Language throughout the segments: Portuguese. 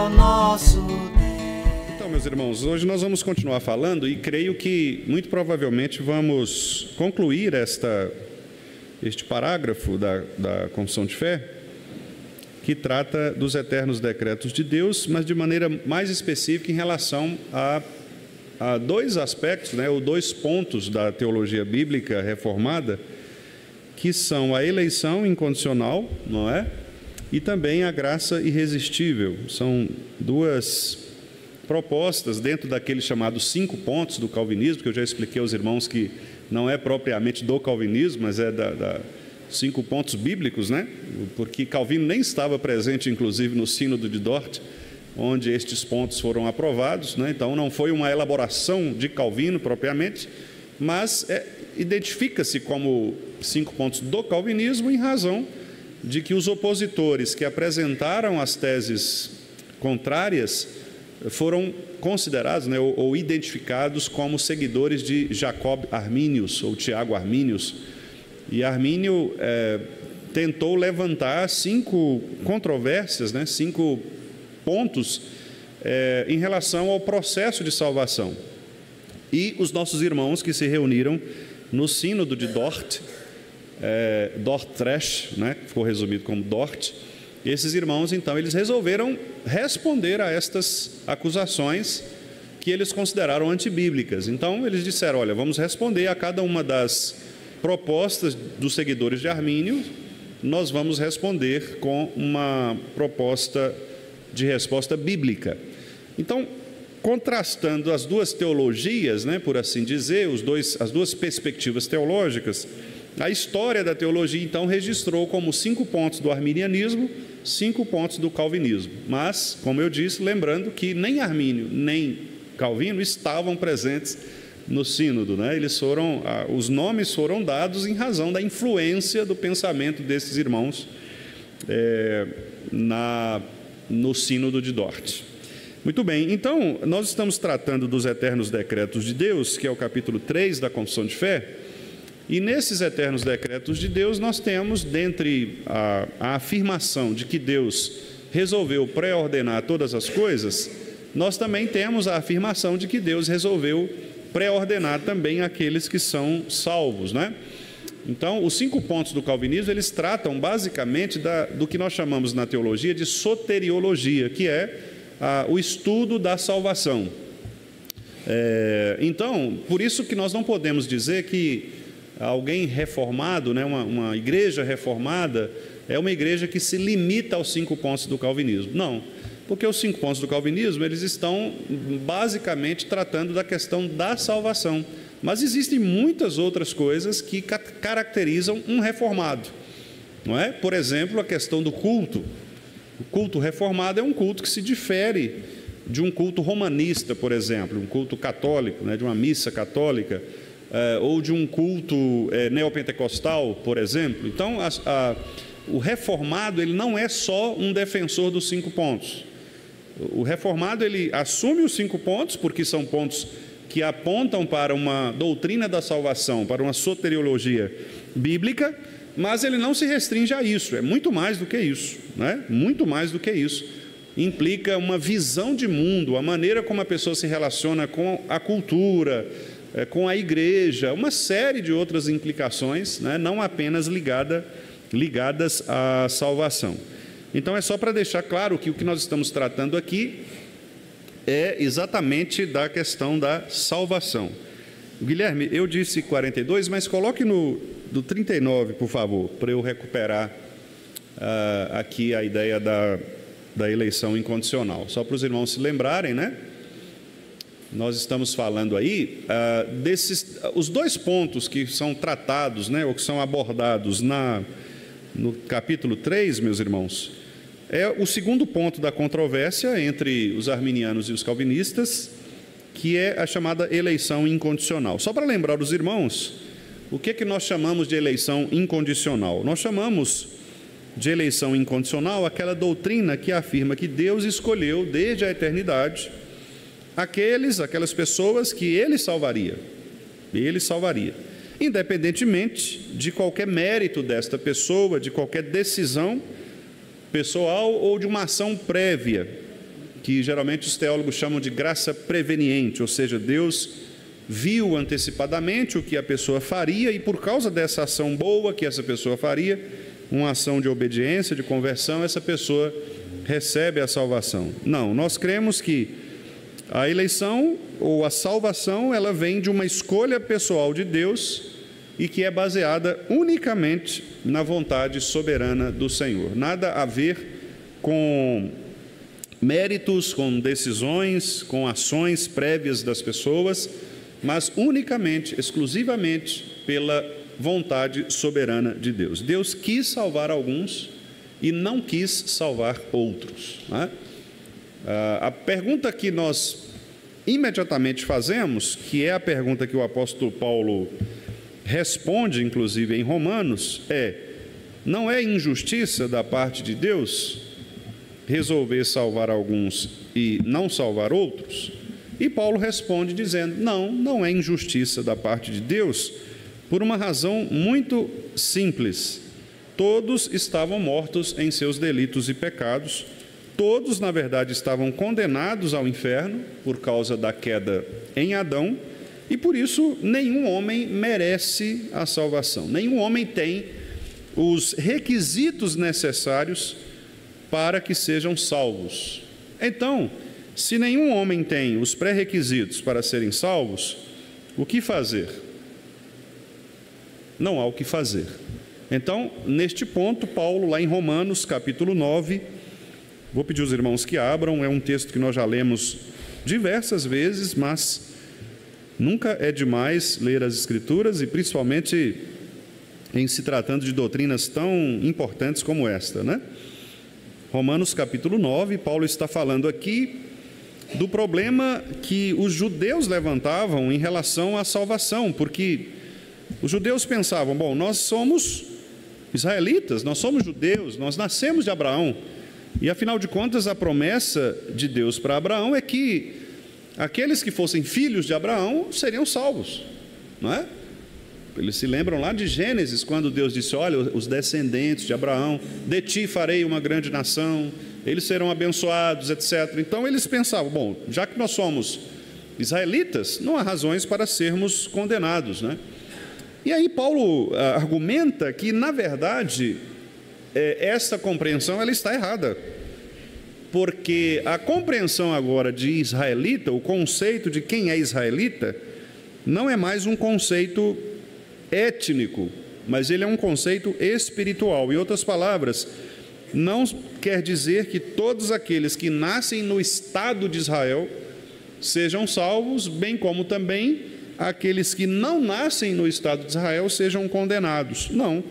o nosso Deus. Então, meus irmãos, hoje nós vamos continuar falando e creio que, muito provavelmente, vamos concluir este parágrafo da Confissão de Fé, que trata dos eternos decretos de Deus, mas de maneira mais específica em relação a dois aspectos, né, ou dois pontos da teologia bíblica reformada, que são a eleição incondicional, não é? E também a graça irresistível. São duas propostas dentro daqueles chamados 5 pontos do calvinismo, que eu já expliquei aos irmãos que não é propriamente do calvinismo, mas é da 5 pontos bíblicos, né? Porque Calvino nem estava presente, inclusive, no Sínodo de Dort, onde estes pontos foram aprovados, né? Então não foi uma elaboração de Calvino propriamente, mas identifica-se como 5 pontos do calvinismo em razão de que os opositores que apresentaram as teses contrárias foram considerados, né, ou identificados como seguidores de Jacob Arminius, ou Tiago Arminius. E Armínio tentou levantar 5 controvérsias, né, 5 pontos em relação ao processo de salvação. E os nossos irmãos que se reuniram no Sínodo de Dort, Dort-Tresch, né, ficou resumido como Dort, esses irmãos, então, eles resolveram responder a estas acusações que eles consideraram antibíblicas. Então, eles disseram, olha, vamos responder a cada uma das propostas dos seguidores de Armínio, nós vamos responder com uma proposta de resposta bíblica. Então, contrastando as duas teologias, né, por assim dizer, as duas perspectivas teológicas, a história da teologia, então, registrou como 5 pontos do arminianismo, 5 pontos do calvinismo. Mas, como eu disse, lembrando que nem Armínio, nem Calvino estavam presentes no sínodo, né? Os nomes foram dados em razão da influência do pensamento desses irmãos no sínodo de Dort. Muito bem, então, nós estamos tratando dos eternos decretos de Deus, que é o capítulo 3 da Confissão de Fé, e nesses eternos decretos de Deus nós temos, dentre a afirmação de que Deus resolveu pré-ordenar todas as coisas, nós também temos a afirmação de que Deus resolveu pré-ordenar também aqueles que são salvos, né? Então, os 5 pontos do calvinismo, eles tratam basicamente do que nós chamamos na teologia de soteriologia, que é o estudo da salvação. Então, por isso que nós não podemos dizer que alguém reformado, né, uma igreja reformada, é uma igreja que se limita aos 5 pontos do calvinismo. Não, porque os 5 pontos do calvinismo, eles estão basicamente tratando da questão da salvação. Mas existem muitas outras coisas que caracterizam um reformado, não é? Por exemplo, a questão do culto. O culto reformado é um culto que se difere de um culto romanista, por exemplo, um culto católico, né, de uma missa católica, ou de um culto neopentecostal, por exemplo. Então, o reformado, ele não é só um defensor dos 5 pontos. O reformado, ele assume os 5 pontos, porque são pontos que apontam para uma doutrina da salvação, para uma soteriologia bíblica, mas ele não se restringe a isso, é muito mais do que isso, né? Muito mais do que isso. Implica uma visão de mundo, a maneira como a pessoa se relaciona com a cultura, com a igreja, uma série de outras implicações, né? Não apenas ligadas à salvação. Então, é só para deixar claro que o que nós estamos tratando aqui é exatamente da questão da salvação. Guilherme, eu disse 42, mas coloque do 39, por favor, para eu recuperar aqui a ideia da eleição incondicional. Só para os irmãos se lembrarem, né? Nós estamos falando aí os 2 pontos que são tratados, né, ou que são abordados no capítulo 3, meus irmãos, é o segundo ponto da controvérsia entre os arminianos e os calvinistas, que é a chamada eleição incondicional. Só para lembrar os irmãos, o que nós chamamos de eleição incondicional? Nós chamamos de eleição incondicional aquela doutrina que afirma que Deus escolheu desde a eternidade aquelas pessoas que Ele salvaria, independentemente de qualquer mérito desta pessoa, de qualquer decisão pessoal ou de uma ação prévia que geralmente os teólogos chamam de graça preveniente, ou seja, Deus viu antecipadamente o que a pessoa faria e por causa dessa ação boa que essa pessoa faria, uma ação de obediência, de conversão, essa pessoa recebe a salvação. Não, nós cremos que a eleição ou a salvação, ela vem de uma escolha pessoal de Deus e que é baseada unicamente na vontade soberana do Senhor. Nada a ver com méritos, com decisões, com ações prévias das pessoas, mas unicamente, exclusivamente pela vontade soberana de Deus. Deus quis salvar alguns e não quis salvar outros, né? A pergunta que nós imediatamente fazemos, que é a pergunta que o apóstolo Paulo responde, inclusive em Romanos, não é injustiça da parte de Deus resolver salvar alguns e não salvar outros? E Paulo responde dizendo, não é injustiça da parte de Deus, por uma razão muito simples. Todos estavam mortos em seus delitos e pecados, todos, na verdade, estavam condenados ao inferno por causa da queda em Adão, e por isso nenhum homem merece a salvação. Nenhum homem tem os requisitos necessários para que sejam salvos. Então, se nenhum homem tem os pré-requisitos para serem salvos, o que fazer? Não há o que fazer. Então, neste ponto, Paulo, lá em Romanos, capítulo 9, vou pedir aos irmãos que abram, é um texto que nós já lemos diversas vezes, mas nunca é demais ler as Escrituras, e principalmente em se tratando de doutrinas tão importantes como esta, né? Romanos capítulo 9, Paulo está falando aqui do problema que os judeus levantavam em relação à salvação, porque os judeus pensavam, bom, nós somos israelitas, nós somos judeus, nós nascemos de Abraão, e afinal de contas a promessa de Deus para Abraão é que aqueles que fossem filhos de Abraão seriam salvos, não é? Eles se lembram lá de Gênesis, quando Deus disse, olha, os descendentes de Abraão, de ti farei uma grande nação, eles serão abençoados, etc. Então eles pensavam, bom, já que nós somos israelitas, não há razões para sermos condenados, né? E aí Paulo argumenta que, na verdade, essa compreensão ela está errada, porque a compreensão agora de israelita, o conceito de quem é israelita, não é mais um conceito étnico, mas ele é um conceito espiritual. Em outras palavras, não quer dizer que todos aqueles que nascem no Estado de Israel sejam salvos, bem como também aqueles que não nascem no Estado de Israel sejam condenados. Não,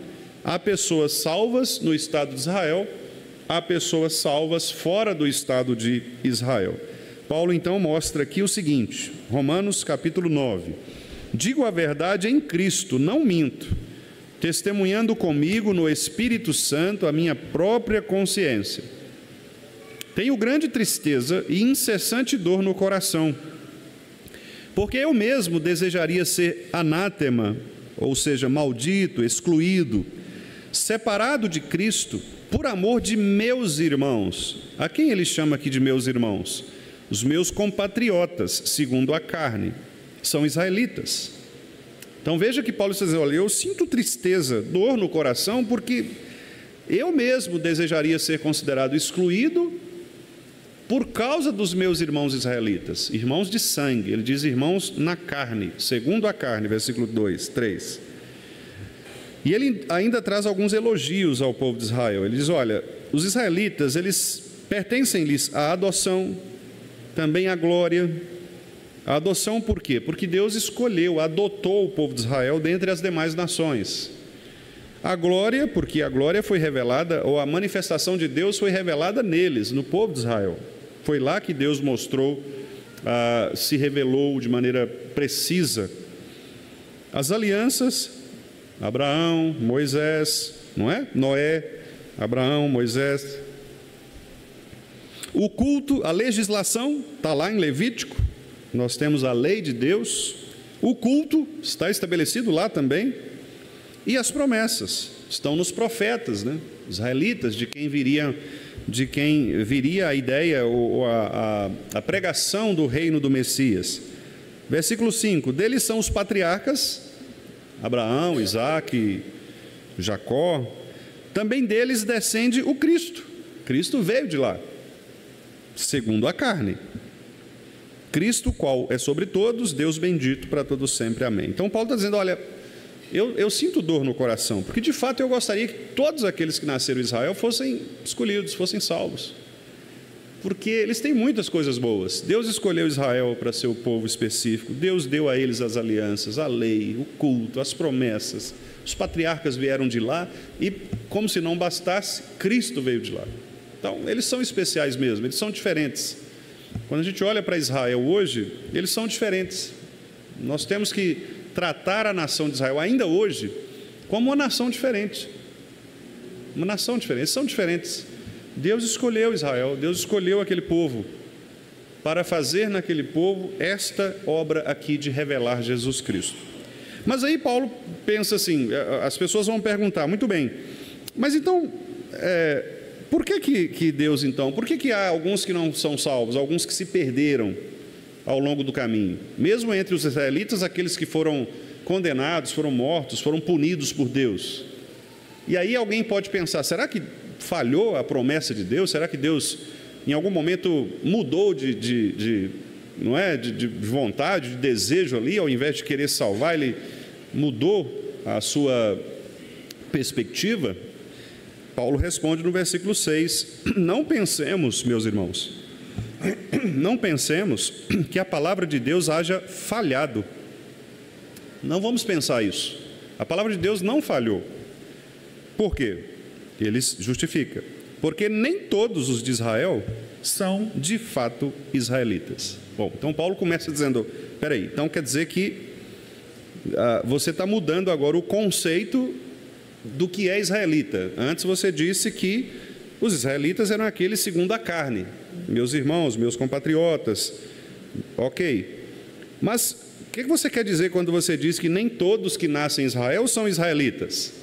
há pessoas salvas no Estado de Israel, há pessoas salvas fora do Estado de Israel. Paulo então mostra aqui o seguinte, Romanos capítulo 9, digo a verdade em Cristo, não minto, testemunhando comigo no Espírito Santo a minha própria consciência. Tenho grande tristeza e incessante dor no coração, porque eu mesmo desejaria ser anátema, ou seja, maldito, excluído, separado de Cristo, por amor de meus irmãos. A quem ele chama aqui de meus irmãos? Os meus compatriotas, segundo a carne, são israelitas. Então veja que Paulo está dizendo, olha, eu sinto tristeza, dor no coração, porque eu mesmo desejaria ser considerado excluído por causa dos meus irmãos israelitas, irmãos de sangue. Ele diz irmãos na carne, segundo a carne, versículo 2, 3. E ele ainda traz alguns elogios ao povo de Israel. Ele diz, olha, os israelitas, eles pertencem-lhes à adoção, também à glória. A adoção por quê? Porque Deus escolheu, adotou o povo de Israel dentre as demais nações. A glória, porque a glória foi revelada, ou a manifestação de Deus foi revelada neles, no povo de Israel. Foi lá que Deus mostrou, se revelou de maneira precisa. As alianças, Abraão, Moisés, não é? Noé, Abraão, Moisés. O culto, a legislação, está lá em Levítico, nós temos a lei de Deus. O culto está estabelecido lá também. E as promessas estão nos profetas, né? Israelitas, de quem viria a ideia ou a pregação do reino do Messias. Versículo 5: deles são os patriarcas, Abraão, Isaque, Jacó. Também deles descende o Cristo. Cristo veio de lá, segundo a carne. Cristo, qual é sobre todos, Deus bendito para todos sempre, amém. Então Paulo está dizendo, olha, eu sinto dor no coração, porque de fato eu gostaria que todos aqueles que nasceram em Israel fossem escolhidos, fossem salvos, porque eles têm muitas coisas boas. Deus escolheu Israel para ser o povo específico, Deus deu a eles as alianças, a lei, o culto, as promessas. Os patriarcas vieram de lá e, como se não bastasse, Cristo veio de lá. Então, eles são especiais mesmo, eles são diferentes. Quando a gente olha para Israel hoje, eles são diferentes. Nós temos que tratar a nação de Israel, ainda hoje, como uma nação diferente. Uma nação diferente, eles são diferentes. Deus escolheu Israel, Deus escolheu aquele povo para fazer naquele povo esta obra aqui de revelar Jesus Cristo. Mas aí Paulo pensa assim, as pessoas vão perguntar, muito bem, mas então, por que Deus então, por que há alguns que não são salvos, alguns que se perderam ao longo do caminho? Mesmo entre os israelitas, aqueles que foram condenados, foram mortos, foram punidos por Deus. E aí alguém pode pensar, será que falhou a promessa de Deus? Será que Deus em algum momento mudou de vontade, de desejo ali, ao invés de querer salvar, ele mudou a sua perspectiva? Paulo responde no versículo 6, não pensemos, meus irmãos, não pensemos que a palavra de Deus haja falhado. Não vamos pensar isso. A palavra de Deus não falhou. Por quê? Ele justifica. Porque nem todos os de Israel são de fato israelitas. Bom, então Paulo começa dizendo, peraí, então quer dizer que você está mudando agora o conceito do que é israelita. Antes você disse que os israelitas eram aqueles segundo a carne, meus irmãos, meus compatriotas. Ok, mas o que você quer dizer quando você diz que nem todos que nascem em Israel são israelitas?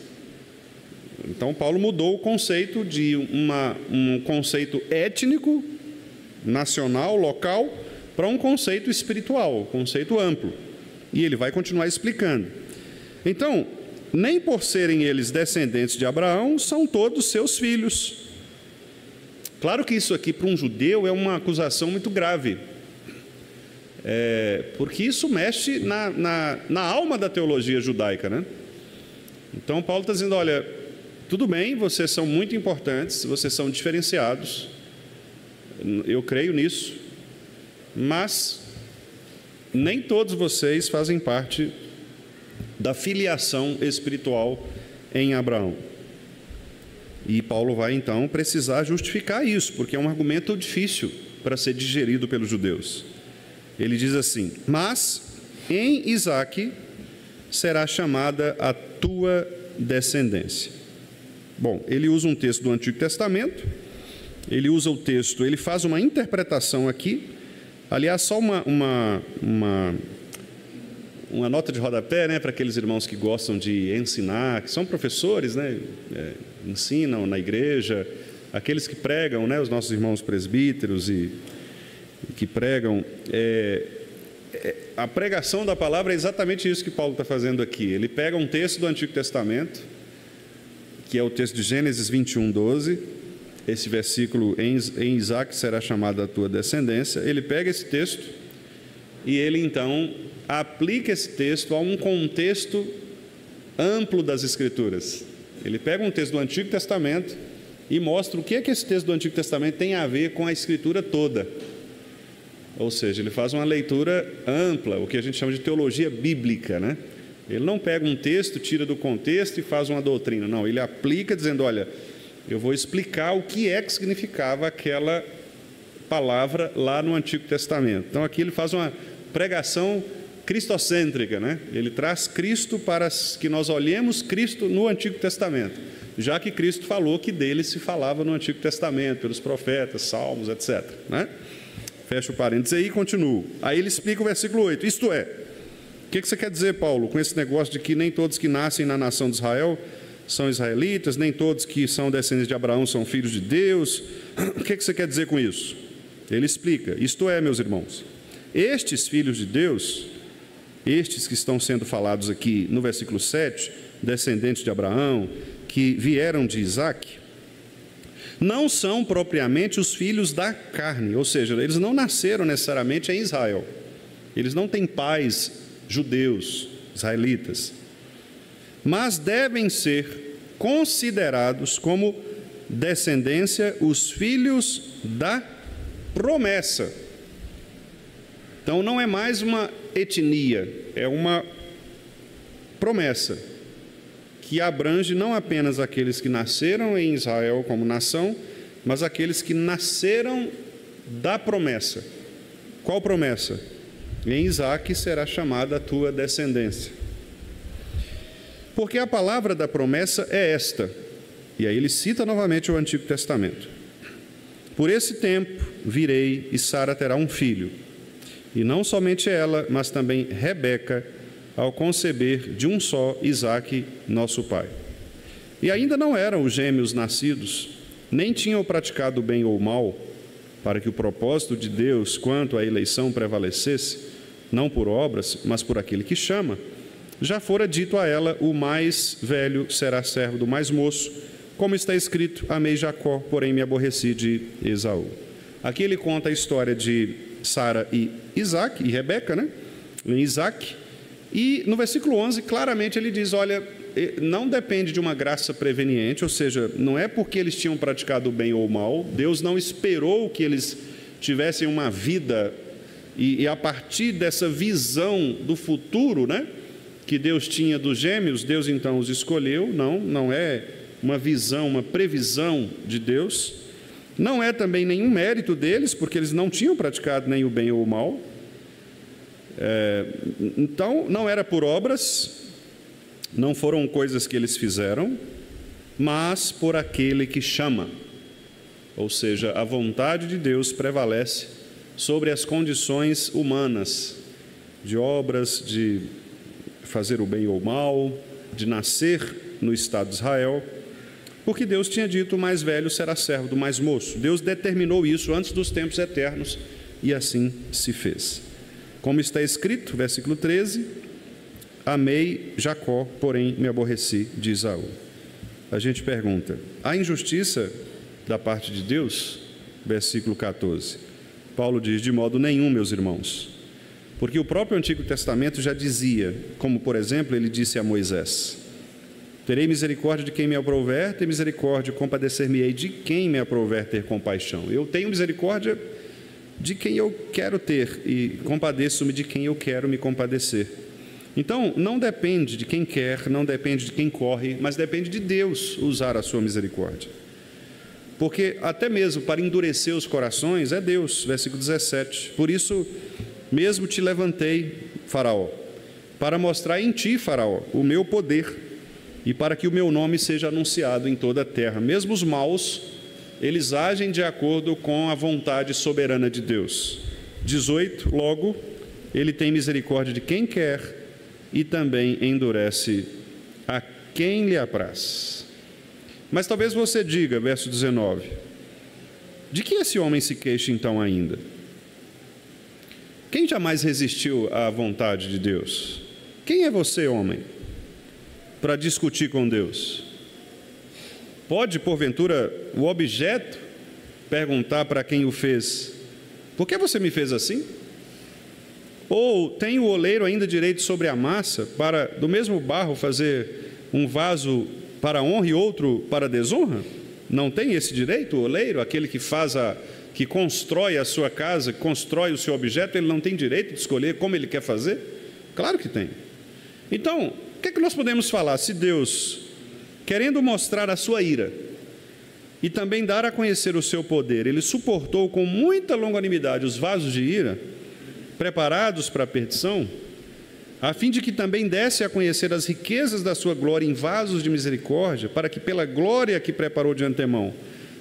Então Paulo mudou o conceito de um conceito étnico, nacional, local, para um conceito espiritual, um conceito amplo. E ele vai continuar explicando. Então, nem por serem eles descendentes de Abraão, são todos seus filhos. Claro que isso aqui para um judeu é uma acusação muito grave, porque isso mexe na alma da teologia judaica, né? Então Paulo está dizendo, olha, tudo bem, vocês são muito importantes, vocês são diferenciados, eu creio nisso, mas nem todos vocês fazem parte da filiação espiritual em Abraão. E Paulo vai então precisar justificar isso, porque é um argumento difícil para ser digerido pelos judeus. Ele diz assim, mas em Isaque será chamada a tua descendência. Bom, ele usa um texto do Antigo Testamento, ele usa o texto, ele faz uma interpretação aqui, aliás, só uma nota de rodapé, né, para aqueles irmãos que gostam de ensinar, que são professores, né, ensinam na igreja, aqueles que pregam, né, os nossos irmãos presbíteros e que pregam, a pregação da palavra é exatamente isso que Paulo está fazendo aqui. Ele pega um texto do Antigo Testamento, que é o texto de Gênesis 21, 12, esse versículo, em Isaque será chamada a tua descendência. Ele pega esse texto e ele então aplica esse texto a um contexto amplo das Escrituras. Ele pega um texto do Antigo Testamento e mostra o que esse texto do Antigo Testamento tem a ver com a Escritura toda. Ou seja, ele faz uma leitura ampla, o que a gente chama de teologia bíblica, né? Ele não pega um texto, tira do contexto e faz uma doutrina. Não, ele aplica dizendo, olha, eu vou explicar o que significava aquela palavra lá no Antigo Testamento. Então aqui ele faz uma pregação cristocêntrica, né? Ele traz Cristo para que nós olhemos Cristo no Antigo Testamento, já que Cristo falou que dele se falava no Antigo Testamento, pelos profetas, salmos, etc., né? Fecha o parênteses aí e continuo. Aí ele explica o versículo 8, isto é, O que você quer dizer, Paulo, com esse negócio de que nem todos que nascem na nação de Israel são israelitas, nem todos que são descendentes de Abraão são filhos de Deus? O que você quer dizer com isso? Ele explica: isto é, meus irmãos, estes filhos de Deus, estes que estão sendo falados aqui no versículo 7, descendentes de Abraão, que vieram de Isaque, não são propriamente os filhos da carne, ou seja, eles não nasceram necessariamente em Israel, eles não têm pais judeus, israelitas, mas devem ser considerados como descendência os filhos da promessa. Então não é mais uma etnia, é uma promessa que abrange não apenas aqueles que nasceram em Israel como nação, mas aqueles que nasceram da promessa. Qual promessa? Em Isaque será chamada a tua descendência. Porque a palavra da promessa é esta, e aí ele cita novamente o Antigo Testamento: por esse tempo virei e Sara terá um filho, e não somente ela, mas também Rebeca, ao conceber de um só Isaque, nosso pai. E ainda não eram os gêmeos nascidos, nem tinham praticado bem ou mal, para que o propósito de Deus quanto à eleição prevalecesse, não por obras, mas por aquele que chama. Já fora dito a ela: o mais velho será servo do mais moço, como está escrito: amei Jacó, porém me aborreci de Esaú. Aqui ele conta a história de Sara e Isaque, e Rebeca, né? Em Isaque. E no versículo 11, claramente ele diz: olha, não depende de uma graça preveniente, ou seja, não é porque eles tinham praticado bem ou mal, Deus não esperou que eles tivessem uma vida, e a partir dessa visão do futuro, né, que Deus tinha dos gêmeos, Deus então os escolheu. Não é uma visão, uma previsão de Deus, não é também nenhum mérito deles, porque eles não tinham praticado nem o bem ou o mal. Então, não era por obras, não foram coisas que eles fizeram, mas por aquele que chama. Ou seja, a vontade de Deus prevalece sobre as condições humanas, de obras, de fazer o bem ou o mal, de nascer no Estado de Israel, porque Deus tinha dito: o mais velho será servo do mais moço. Deus determinou isso antes dos tempos eternos, e assim se fez. Como está escrito, versículo 13: amei Jacó, porém me aborreci de Esaú. A gente pergunta: há injustiça da parte de Deus? Versículo 14. Paulo diz: de modo nenhum, meus irmãos. Porque o próprio Antigo Testamento já dizia, como por exemplo ele disse a Moisés: terei misericórdia de quem me aprouver ter misericórdia, compadecer-me-ei de quem me aprouver ter compaixão. Eu tenho misericórdia de quem eu quero ter e compadeço-me de quem eu quero me compadecer. Então, não depende de quem quer, não depende de quem corre, mas depende de Deus usar a sua misericórdia. Porque até mesmo para endurecer os corações é Deus. Versículo 17: por isso mesmo te levantei, Faraó, para mostrar em ti, Faraó, o meu poder, e para que o meu nome seja anunciado em toda a terra. Mesmo os maus, eles agem de acordo com a vontade soberana de Deus. 18, logo, ele tem misericórdia de quem quer e também endurece a quem lhe apraz. Mas talvez você diga, verso 19, de que esse homem se queixa então ainda? Quem jamais resistiu à vontade de Deus? Quem é você, homem, para discutir com Deus? Pode, porventura, o objeto perguntar para quem o fez: por que você me fez assim? Ou tem o oleiro ainda direito sobre a massa, para do mesmo barro fazer um vaso para honra e outro para desonra? Não tem esse direito o oleiro, aquele que que constrói a sua casa, constrói o seu objeto? Ele não tem direito de escolher como ele quer fazer? Claro que tem. Então, o que é que nós podemos falar? Se Deus, querendo mostrar a sua ira e também dar a conhecer o seu poder, ele suportou com muita longanimidade os vasos de ira, preparados para a perdição, a fim de que também desse a conhecer as riquezas da sua glória em vasos de misericórdia, para que pela glória que preparou de antemão,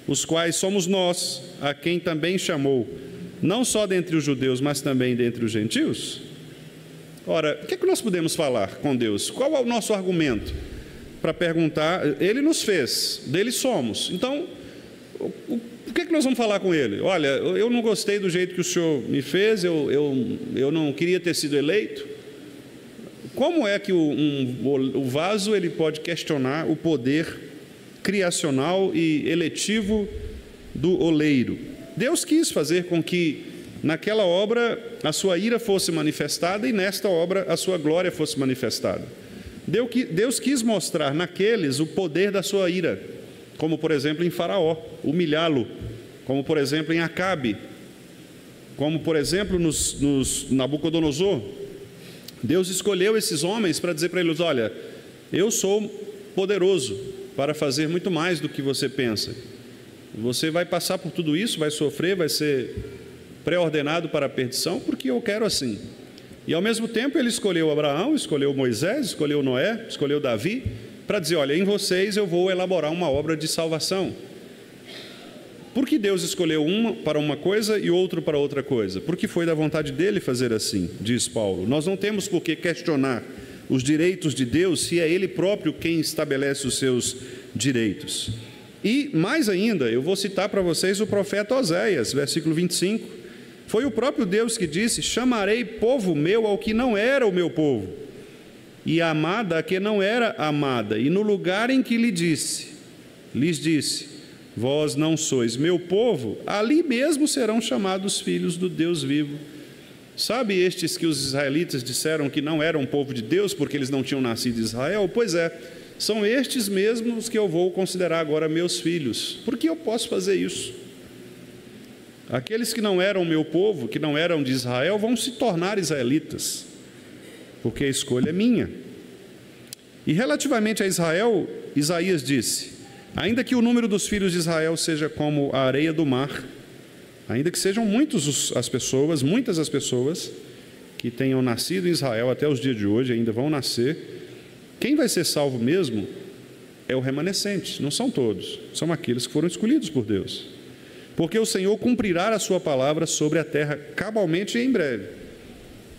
os quais somos nós, a quem também chamou, não só dentre os judeus, mas também dentre os gentios. Ora, o que é que nós podemos falar com Deus? Qual é o nosso argumento para perguntar? Ele nos fez, dele somos. Então, o que é que nós vamos falar com ele? Olha, eu não gostei do jeito que o Senhor me fez, eu não queria ter sido eleito. Como é que o vaso ele pode questionar o poder criacional e eletivo do oleiro? Deus quis fazer com que naquela obra a sua ira fosse manifestada e nesta obra a sua glória fosse manifestada. Deus quis mostrar naqueles o poder da sua ira, como por exemplo em Faraó, humilhá-lo, como por exemplo em Acabe, como por exemplo nos Nabucodonosor. Deus escolheu esses homens para dizer para eles: olha, eu sou poderoso para fazer muito mais do que você pensa. Você vai passar por tudo isso, vai sofrer, vai ser pré-ordenado para a perdição, porque eu quero assim. E ao mesmo tempo ele escolheu Abraão, escolheu Moisés, escolheu Noé, escolheu Davi, para dizer: olha, em vocês eu vou elaborar uma obra de salvação. Por que Deus escolheu um para uma coisa e outro para outra coisa? Porque foi da vontade dele fazer assim, diz Paulo. Nós não temos por que questionar os direitos de Deus, se é ele próprio quem estabelece os seus direitos. E mais ainda, eu vou citar para vocês o profeta Oséias, versículo 25. Foi o próprio Deus que disse: chamarei povo meu ao que não era o meu povo, e amada a que não era amada, e no lugar em que lhes disse, vós não sois meu povo, ali mesmo serão chamados filhos do Deus vivo. Sabe estes que os israelitas disseram que não eram povo de Deus porque eles não tinham nascido em Israel? Pois é, são estes mesmos que eu vou considerar agora meus filhos. Por que eu posso fazer isso? Aqueles que não eram meu povo, que não eram de Israel, vão se tornar israelitas, porque a escolha é minha. E relativamente a Israel, Isaías disse: ainda que o número dos filhos de Israel seja como a areia do mar, ainda que sejam muitas as pessoas que tenham nascido em Israel até os dias de hoje, ainda vão nascer, quem vai ser salvo mesmo é o remanescente, não são todos, são aqueles que foram escolhidos por Deus. Porque o Senhor cumprirá a sua palavra sobre a terra cabalmente e em breve.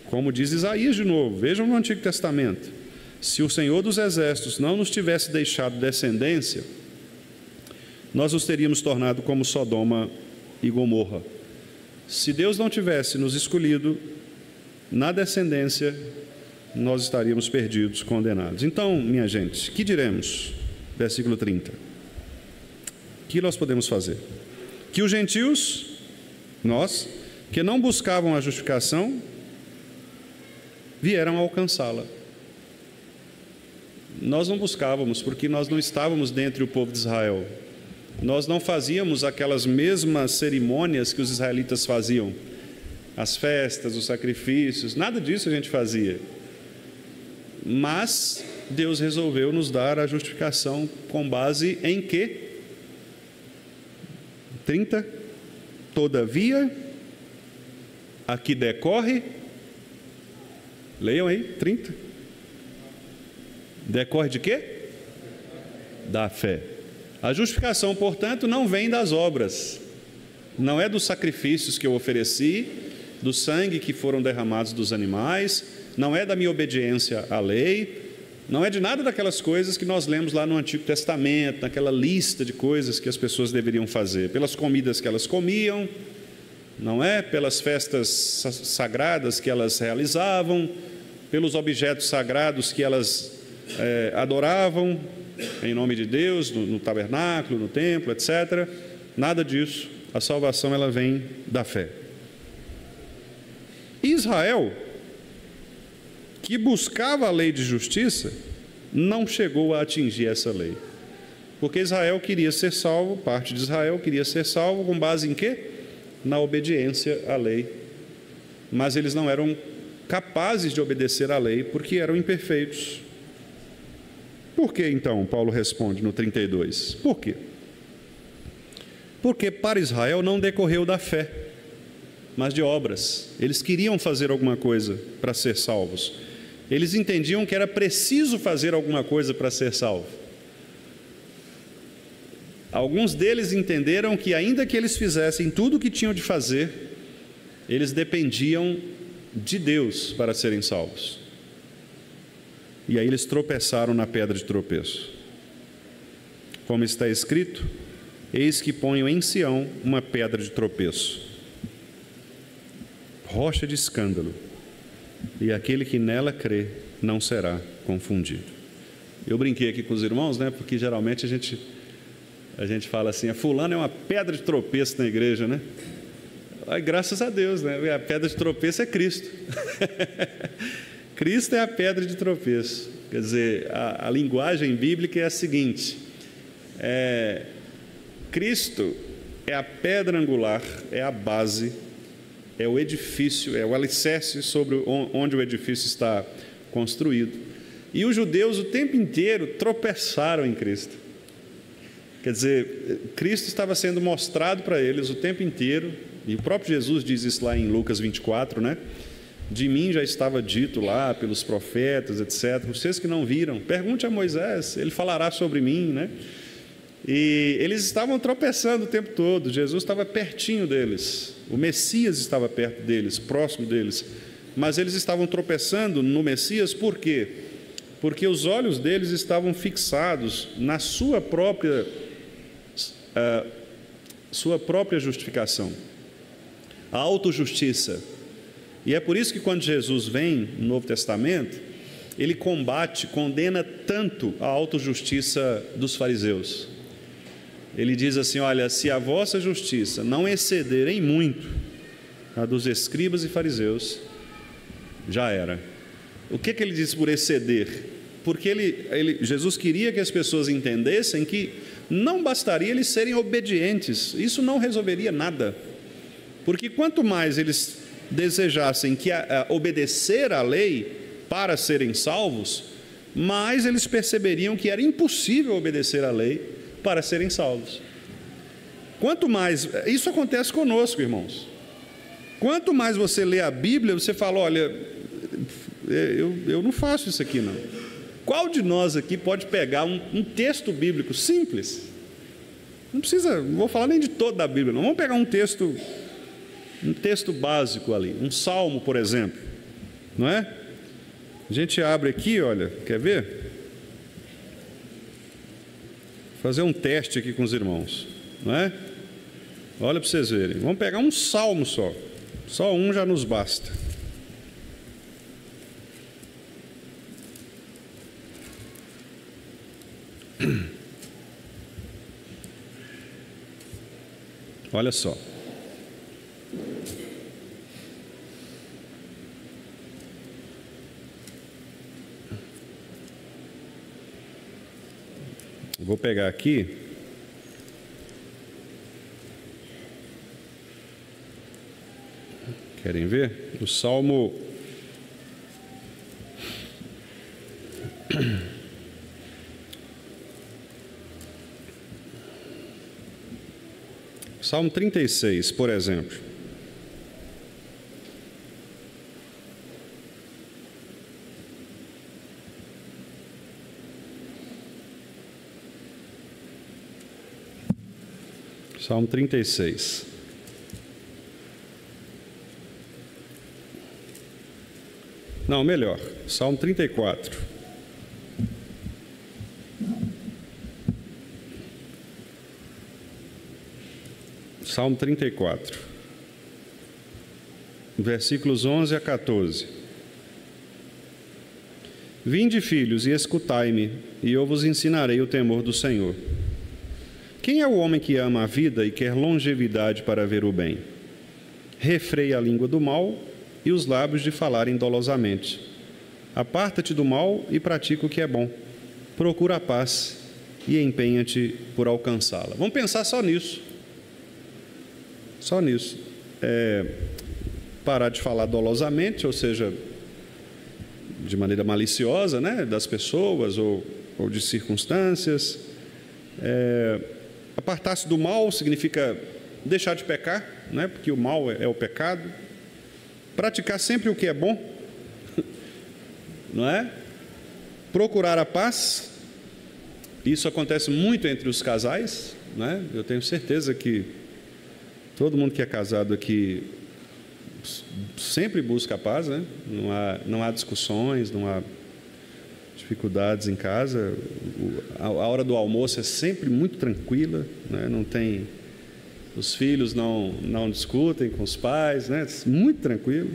Como diz Isaías de novo, vejam no Antigo Testamento: se o Senhor dos Exércitos não nos tivesse deixado descendência, nós nos teríamos tornado como Sodoma e Gomorra. Se Deus não tivesse nos escolhido na descendência, nós estaríamos perdidos, condenados. Então, minha gente, que diremos? Versículo 30. O que nós podemos fazer? Que os gentios, nós, que não buscavam a justificação, vieram alcançá-la. Nós não buscávamos, porque nós não estávamos dentre o povo de Israel. Nós não fazíamos aquelas mesmas cerimônias que os israelitas faziam, as festas, os sacrifícios, nada disso a gente fazia. Mas Deus resolveu nos dar a justificação com base em quê? 30. Todavia, aqui decorre, leiam aí, 30. Decorre de quê? Da fé. A justificação, portanto, não vem das obras, não é dos sacrifícios que eu ofereci, do sangue que foram derramados dos animais, não é da minha obediência à lei, não é de nada daquelas coisas que nós lemos lá no Antigo Testamento, naquela lista de coisas que as pessoas deveriam fazer, pelas comidas que elas comiam, não é? Pelas festas sagradas que elas realizavam, pelos objetos sagrados que elas adoravam em nome de Deus, no tabernáculo, no templo, etc. Nada disso. A salvação ela vem da fé. Israel, que buscava a lei de justiça, não chegou a atingir essa lei. Porque Israel queria ser salvo, parte de Israel queria ser salvo com base em quê? Na obediência à lei. Mas eles não eram capazes de obedecer à lei porque eram imperfeitos. Por que então? Paulo responde no 32. Por quê? Porque para Israel não decorreu da fé, mas de obras. Eles queriam fazer alguma coisa para ser salvos. Eles entendiam que era preciso fazer alguma coisa para ser salvo. Alguns deles entenderam que ainda que eles fizessem tudo o que tinham de fazer, eles dependiam de Deus para serem salvos. E aí eles tropeçaram na pedra de tropeço. Como está escrito: eis que ponho em Sião uma pedra de tropeço, rocha de escândalo, e aquele que nela crê não será confundido. Eu brinquei aqui com os irmãos, né? Porque geralmente a gente fala assim: a fulano é uma pedra de tropeço na igreja, né? Ai, graças a Deus, né? A pedra de tropeço é Cristo. Cristo é a pedra de tropeço. Quer dizer, a linguagem bíblica é a seguinte: Cristo é a pedra angular, é a base, é o edifício, é o alicerce sobre onde o edifício está construído. E os judeus o tempo inteiro tropeçaram em Cristo. Quer dizer, Cristo estava sendo mostrado para eles o tempo inteiro, e o próprio Jesus diz isso lá em Lucas 24, né? De mim já estava dito lá pelos profetas, etc. Vocês que não viram, pergunte a Moisés, ele falará sobre mim, né? E eles estavam tropeçando o tempo todo. Jesus estava pertinho deles, o Messias estava perto deles, próximo deles, mas eles estavam tropeçando no Messias. Por quê? Porque os olhos deles estavam fixados na sua própria justificação, a autojustiça. E é por isso que quando Jesus vem no Novo Testamento, ele condena tanto a autojustiça dos fariseus. Ele diz assim: olha, se a vossa justiça não exceder em muito a dos escribas e fariseus, já era. O que ele diz por exceder? Porque Jesus queria que as pessoas entendessem que não bastaria eles serem obedientes, isso não resolveria nada. Porque quanto mais eles desejassem obedecer à lei para serem salvos, mais eles perceberiam que era impossível obedecer à lei para serem salvos. Quanto mais, isso acontece conosco, irmãos. Quanto mais você lê a Bíblia, você fala: olha, eu não faço isso aqui não. Qual de nós aqui pode pegar um texto bíblico simples? Não precisa, não vou falar nem de toda a Bíblia, não. Vamos pegar um texto básico ali, um salmo, por exemplo, não é? A gente abre aqui, olha, quer ver? Vou fazer um teste aqui com os irmãos, não é? Olha para vocês verem. Vamos pegar um salmo só um já nos basta. Olha só. Vou pegar aqui. Querem ver? O Salmo Salmo 36, por exemplo. Salmo 36. Não, melhor. Salmo 34. Salmo 34, versículos 11 a 14. Vinde, filhos, e escutai-me, e eu vos ensinarei o temor do Senhor. Quem é o homem que ama a vida e quer longevidade para ver o bem? Refreia a língua do mal e os lábios de falarem dolosamente. Aparta-te do mal e pratica o que é bom. Procura a paz e empenha-te por alcançá-la. Vamos pensar só nisso. Só nisso. Parar de falar dolosamente, ou seja, de maneira maliciosa, né, das pessoas ou de circunstâncias. Apartar-se do mal significa deixar de pecar, né, porque o mal é o pecado. Praticar sempre o que é bom, não é? Procurar a paz. Isso acontece muito entre os casais, né? Eu tenho certeza que todo mundo que é casado aqui sempre busca a paz, né? Não há discussões, não há dificuldades em casa. A hora do almoço é sempre muito tranquila, né? Não tem, os filhos não discutem com os pais, né? Muito tranquilo.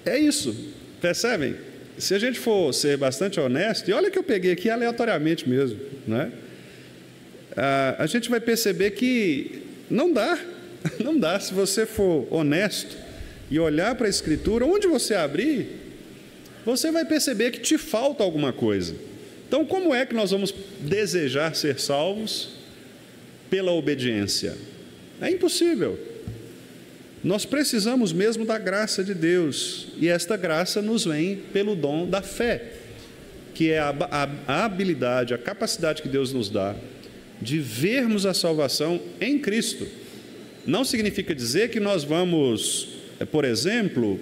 É isso, percebem? Se a gente for ser bastante honesto, e olha que eu peguei aqui aleatoriamente mesmo, né? A gente vai perceber que não dá, se você for honesto e olhar para a Escritura, onde você abrir, você vai perceber que te falta alguma coisa. Então, como é que nós vamos desejar ser salvos? Pela obediência. É impossível. Nós precisamos mesmo da graça de Deus, e esta graça nos vem pelo dom da fé, que é a habilidade, a capacidade que Deus nos dá de vermos a salvação em Cristo. Não significa dizer que nós vamos, por exemplo,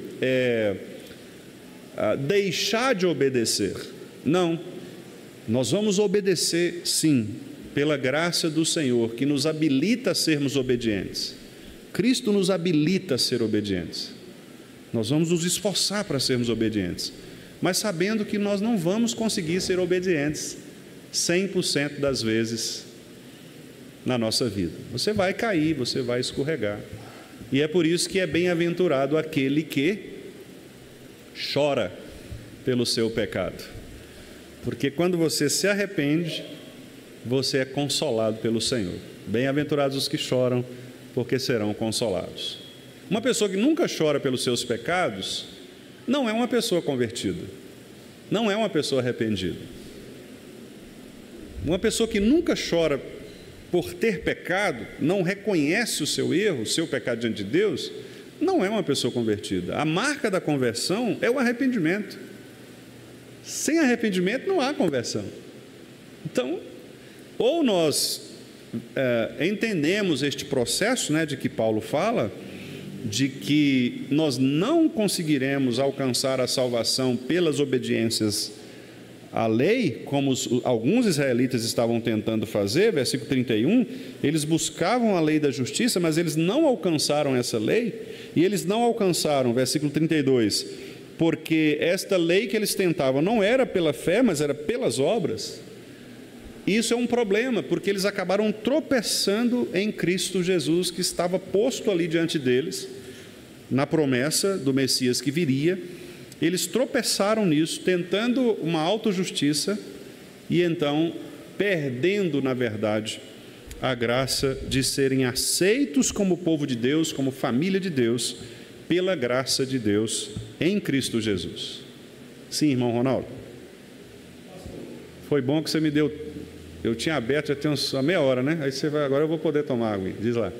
deixar de obedecer. Não. Nós vamos obedecer, sim, pela graça do Senhor, que nos habilita a sermos obedientes. Cristo nos habilita a ser obedientes. Nós vamos nos esforçar para sermos obedientes, mas sabendo que nós não vamos conseguir ser obedientes 100% das vezes na nossa vida. Você vai cair, você vai escorregar. E é por isso que é bem-aventurado aquele que chora pelo seu pecado. Porque quando você se arrepende, você é consolado pelo Senhor. Bem-aventurados os que choram, porque serão consolados. Uma pessoa que nunca chora pelos seus pecados não é uma pessoa convertida, não é uma pessoa arrependida. Uma pessoa que nunca chora por ter pecado, não reconhece o seu erro, o seu pecado diante de Deus, não é uma pessoa convertida. A marca da conversão é o arrependimento. Sem arrependimento não há conversão. Então, ou nós entendemos este processo, né, de que Paulo fala, de que nós não conseguiremos alcançar a salvação pelas obediências à lei, como alguns israelitas estavam tentando fazer. Versículo 31, eles buscavam a lei da justiça, mas eles não alcançaram essa lei, e eles não alcançaram, versículo 32, porque esta lei que eles tentavam não era pela fé, mas era pelas obras. Isso é um problema, porque eles acabaram tropeçando em Cristo Jesus, que estava posto ali diante deles, na promessa do Messias que viria. Eles tropeçaram nisso, tentando uma autojustiça, e então perdendo, na verdade, a graça de serem aceitos como povo de Deus, como família de Deus, pela graça de Deus em Cristo Jesus. Sim, irmão Ronaldo? Foi bom que você me deu. Eu tinha aberto já tem uma meia hora, né? Aí você vai, agora eu vou poder tomar água. Diz lá.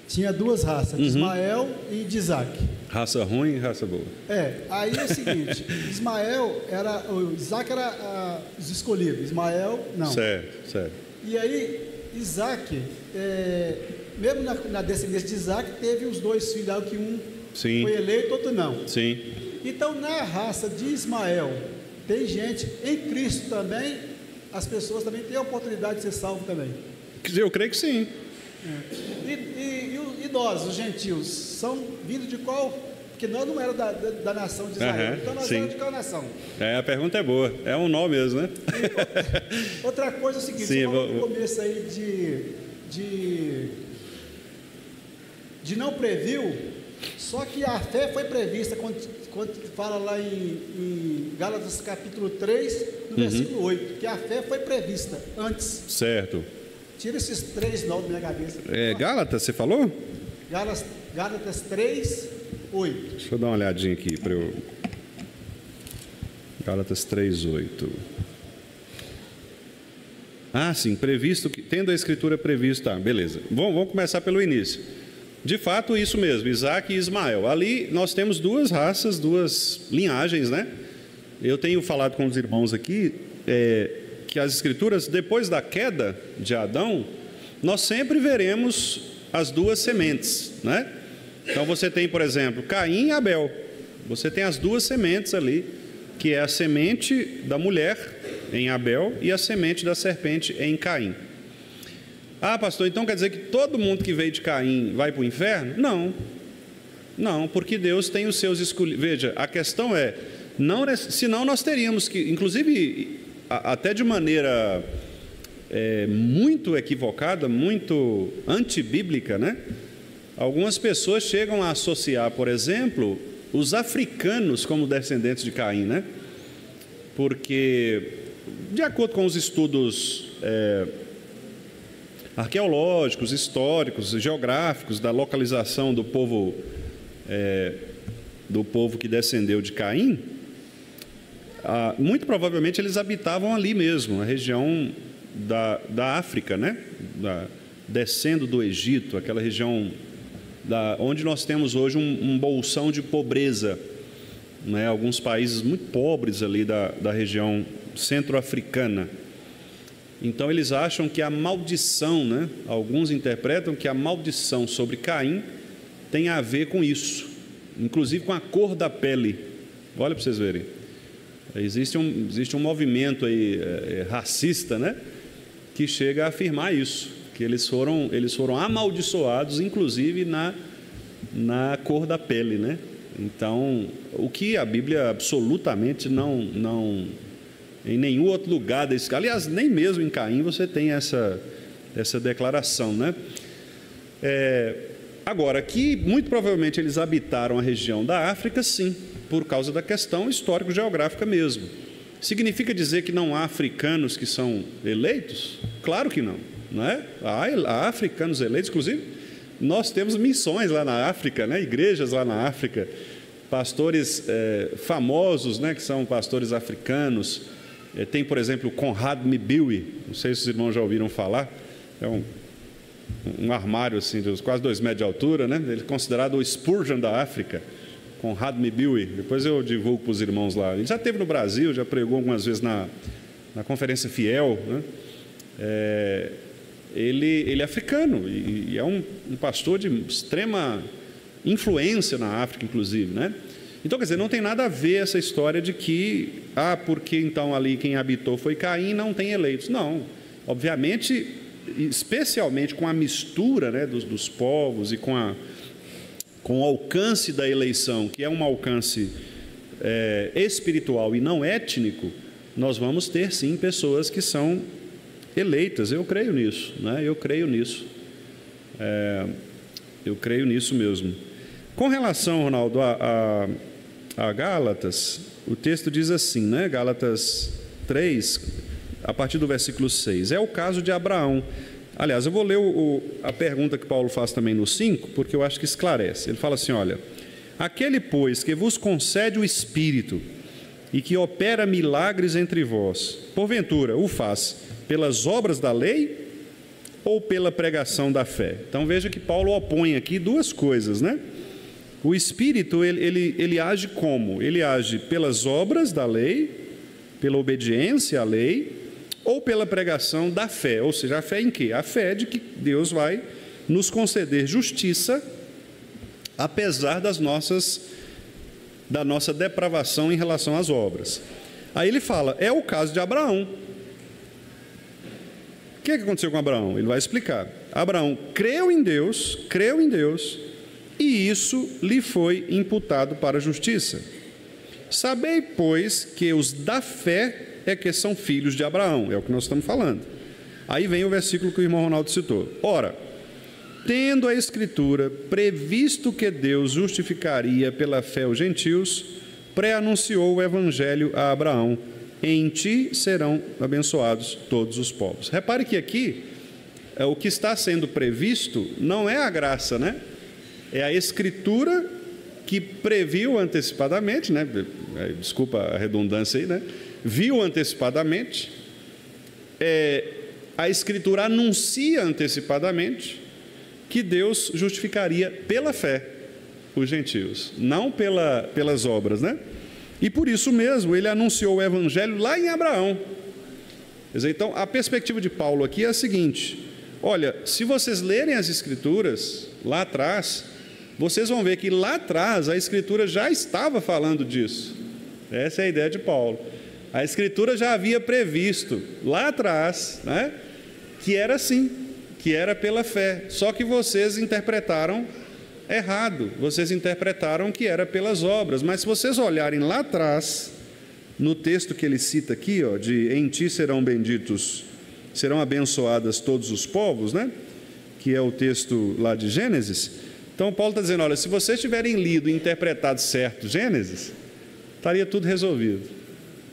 Tinha duas raças, de Ismael e de Isaac. Raça ruim e raça boa. Aí é o seguinte, Isaac era os escolhidos, Ismael não. Certo. E aí, Isaac, mesmo na descendência de Isaac, teve os dois filhos, que um foi eleito, outro não. Sim. Então, na raça de Ismael, tem gente, em Cristo também, as pessoas também têm a oportunidade de ser salvos também. Eu creio que sim. E nós, os gentios, são vindos de qual? Porque nós não éramos da nação de Israel, então nós éramos de qual nação? A pergunta é boa, é um nó mesmo, né? Outra coisa é o seguinte, você falou no começo aí de não previu, só que a fé foi prevista, quando fala lá em Gálatas capítulo 3, no versículo 8, que a fé foi prevista antes. Certo. Tira esses 3 nomes da minha cabeça. Gálatas, você falou? Gálatas 3, 8. Deixa eu dar uma olhadinha aqui para eu. Gálatas 3, 8. Sim, previsto, tendo a escritura prevista. Beleza. Vamos começar pelo início. De fato, isso mesmo, Isaac e Ismael. Ali nós temos duas raças, duas linhagens, né? Eu tenho falado com os irmãos aqui, que as escrituras, depois da queda de Adão, nós sempre veremos as duas sementes, né? Então você tem, por exemplo, Caim e Abel. Você tem as duas sementes ali que é a semente da mulher em Abel e a semente da serpente em Caim. Ah, pastor, então quer dizer que todo mundo que veio de Caim vai para o inferno? Não. Não, porque Deus tem os seus escolhidos. Veja, a questão é, senão nós teríamos que, inclusive, até de maneira muito equivocada, muito antibíblica, né? Algumas pessoas chegam a associar, por exemplo, os africanos como descendentes de Caim, né? Porque, de acordo com os estudos arqueológicos, históricos, geográficos, da localização do povo que descendeu de Caim, muito provavelmente eles habitavam ali mesmo, a região da África, né? Descendo do Egito, aquela região onde nós temos hoje um bolsão de pobreza, né? Alguns países muito pobres ali da região centro-africana. Então eles acham que a maldição, né? Alguns interpretam que a maldição sobre Caim tem a ver com isso, inclusive com a cor da pele. Olha para vocês verem. Existe um movimento aí, racista, né? Que chega a afirmar isso, que eles foram amaldiçoados, inclusive na cor da pele, né? Então, o que a Bíblia absolutamente não em nenhum outro lugar desse, aliás, nem mesmo em Caim você tem essa declaração, né? Agora, que muito provavelmente eles habitaram a região da África, sim, por causa da questão histórico-geográfica mesmo. Significa dizer que não há africanos que são eleitos? Claro que não, não é? Há africanos eleitos, inclusive nós temos missões lá na África, né? Igrejas lá na África, pastores famosos, né? Que são pastores africanos. Tem, por exemplo, o Conrad Mbiui, não sei se os irmãos já ouviram falar, é um armário assim, de quase 2 metros de altura, né? Ele é considerado o Spurgeon da África, Conrad Mbiui. Depois eu divulgo para os irmãos lá. Ele já esteve no Brasil, já pregou algumas vezes na Conferência Fiel, né? Ele é africano e é um pastor de extrema influência na África, inclusive, né? Então, quer dizer, não tem nada a ver essa história de que, porque então ali quem habitou foi Caim, não tem eleitos. Não, obviamente, especialmente com a mistura, né, dos povos e com o alcance da eleição, que é um alcance espiritual e não étnico, nós vamos ter sim pessoas que são eleitas. Eu creio nisso, né? Eu creio nisso. Eu creio nisso mesmo. Com relação, Ronaldo, a Gálatas, o texto diz assim, né? Gálatas 3, a partir do versículo 6. É o caso de Abraão. Aliás, eu vou ler a pergunta que Paulo faz também no 5, porque eu acho que esclarece. Ele fala assim, olha: aquele, pois, que vos concede o Espírito e que opera milagres entre vós, porventura o faz pelas obras da lei ou pela pregação da fé? Então veja que Paulo opõe aqui duas coisas, né? O Espírito, ele age como? Ele age pelas obras da lei, pela obediência à lei, ou pela pregação da fé. Ou seja, a fé em quê? A fé de que Deus vai nos conceder justiça, apesar da nossa depravação em relação às obras. Aí ele fala, é o caso de Abraão. O que aconteceu com Abraão? Ele vai explicar. Abraão creu em Deus, e isso lhe foi imputado para a justiça. Sabei, pois, que os da fé é que são filhos de Abraão, é o que nós estamos falando. Aí vem o versículo que o irmão Ronaldo citou. Ora, tendo a Escritura previsto que Deus justificaria pela fé os gentios, pré-anunciou o Evangelho a Abraão: em ti serão abençoados todos os povos. Repare que aqui, o que está sendo previsto não é a graça, né? É a Escritura que previu antecipadamente, né? Desculpa a redundância aí, né? Viu antecipadamente, a Escritura anuncia antecipadamente que Deus justificaria pela fé os gentios, não pelas obras, né? E por isso mesmo ele anunciou o Evangelho lá em Abraão. Quer dizer, então, a perspectiva de Paulo aqui é a seguinte: olha, se vocês lerem as Escrituras lá atrás, vocês vão ver que lá atrás a Escritura já estava falando disso. Essa é a ideia de Paulo. A Escritura já havia previsto lá atrás, né, que era assim, que era pela fé. Só que vocês interpretaram errado. Vocês interpretaram que era pelas obras. Mas se vocês olharem lá atrás, no texto que ele cita aqui, ó, de em ti serão benditos, serão abençoadas todos os povos, né? Que é o texto lá de Gênesis. Então Paulo está dizendo, olha, se vocês tiverem lido e interpretado certo Gênesis, estaria tudo resolvido,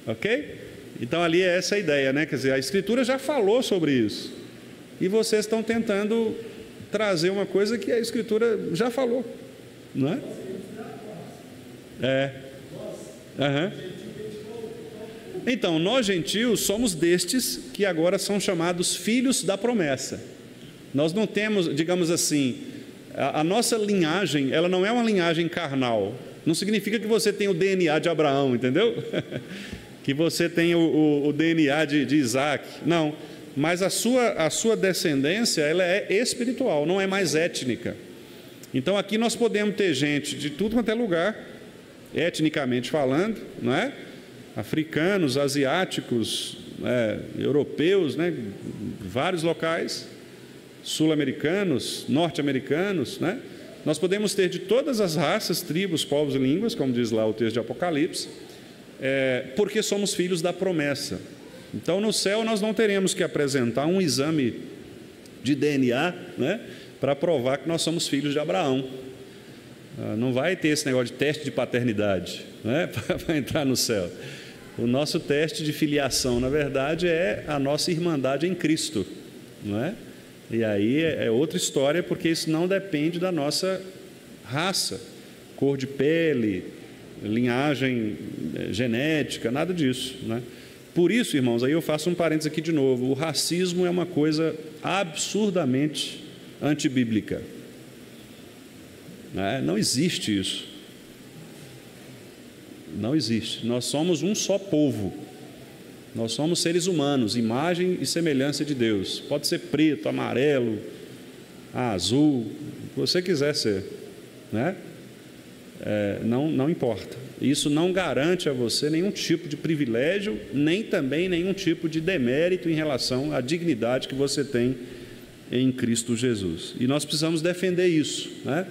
ok? Então ali é essa a ideia, né? Quer dizer, a Escritura já falou sobre isso, e vocês estão tentando trazer uma coisa que a Escritura já falou, não é? Uhum. Então, nós gentios somos destes que agora são chamados filhos da promessa. Nós não temos, digamos assim, a nossa linhagem, ela não é uma linhagem carnal. Não significa que você tem o DNA de Abraão, entendeu? Que você tem o DNA de Isaac. Não, mas a sua descendência, ela é espiritual, não é mais étnica. Então aqui nós podemos ter gente de tudo quanto é lugar, etnicamente falando, não é? Africanos, asiáticos, europeus, né? Vários locais, sul-americanos, norte-americanos, né? Nós podemos ter de todas as raças, tribos, povos e línguas, como diz lá o texto de Apocalipse, porque somos filhos da promessa. Então no céu nós não teremos que apresentar um exame de DNA, né, para provar que nós somos filhos de Abraão. Não vai ter esse negócio de teste de paternidade, né, para entrar no céu. O nosso teste de filiação, na verdade, é a nossa irmandade em Cristo, não é? E aí é outra história, porque isso não depende da nossa raça, cor de pele, linhagem genética, nada disso, né? Por isso, irmãos, aí eu faço um parênteses aqui de novo, o racismo é uma coisa absurdamente antibíblica, né? Não existe isso. Não existe. Nós somos um só povo. Nós somos seres humanos, imagem e semelhança de Deus. Pode ser preto, amarelo, azul, o que você quiser ser, né? Não importa. Isso não garante a você nenhum tipo de privilégio, nem também nenhum tipo de demérito em relação à dignidade que você tem em Cristo Jesus. E nós precisamos defender isso, né?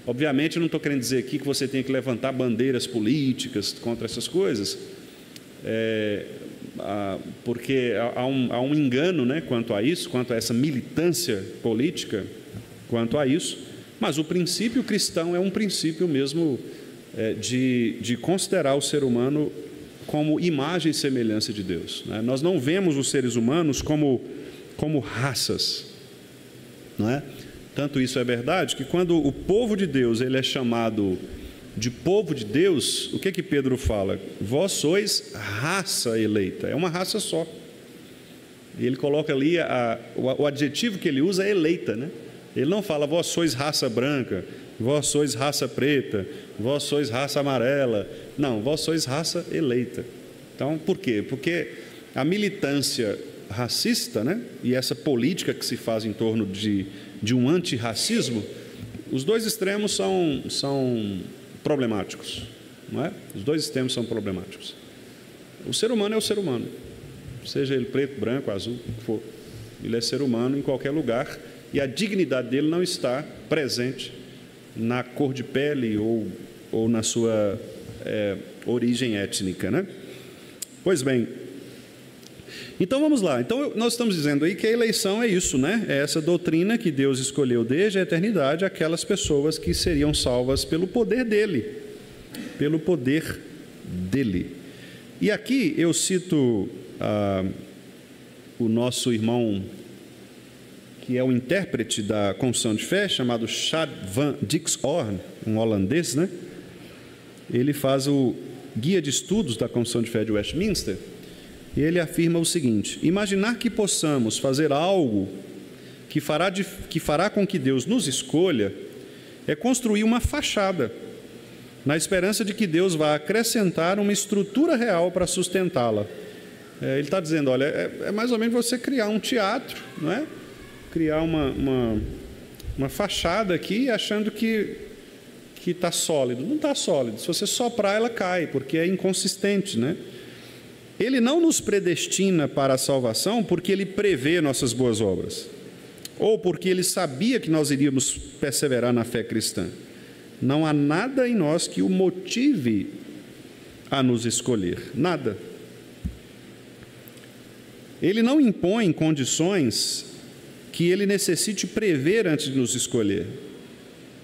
Obviamente, eu não estou querendo dizer aqui que você tem que levantar bandeiras políticas contra essas coisas, porque há um engano, né, quanto a isso, quanto a essa militância política, quanto a isso, mas o princípio cristão é um princípio mesmo de considerar o ser humano como imagem e semelhança de Deus, né? Nós não vemos os seres humanos como raças, não é? Tanto isso é verdade que quando o povo de Deus ele é chamado de povo de Deus, o que Pedro fala? Vós sois raça eleita, é uma raça só. E ele coloca ali, o adjetivo que ele usa é eleita, né? Ele não fala vós sois raça branca, vós sois raça preta, vós sois raça amarela. Não, vós sois raça eleita. Então, por quê? Porque a militância racista, né, e essa política que se faz em torno de um antirracismo, os dois extremos são problemáticos, não é? Os dois extremos são problemáticos. O ser humano é o ser humano, seja ele preto, branco, azul, o que for. Ele é ser humano em qualquer lugar e a dignidade dele não está presente na cor de pele ou na sua origem étnica, né? Pois bem, então vamos lá. Então nós estamos dizendo aí que a eleição é isso, né? É essa doutrina que Deus escolheu desde a eternidade aquelas pessoas que seriam salvas pelo poder dele, pelo poder dele. E aqui eu cito o nosso irmão que é o intérprete da Confissão de Fé, chamado Chad van Dixhoorn, um holandês, né? Ele faz o guia de estudos da Confissão de Fé de Westminster. E ele afirma o seguinte: imaginar que possamos fazer algo que fará com que Deus nos escolha é construir uma fachada, na esperança de que Deus vá acrescentar uma estrutura real para sustentá-la. Ele está dizendo, olha, é mais ou menos você criar um teatro, não é? Criar uma fachada aqui, achando que que está sólido. Não está sólido. Se você soprar, ela cai, porque é inconsistente, né? Ele não nos predestina para a salvação porque Ele prevê nossas boas obras, ou porque Ele sabia que nós iríamos perseverar na fé cristã. Não há nada em nós que o motive a nos escolher. Nada. Ele não impõe condições que Ele necessite prever antes de nos escolher.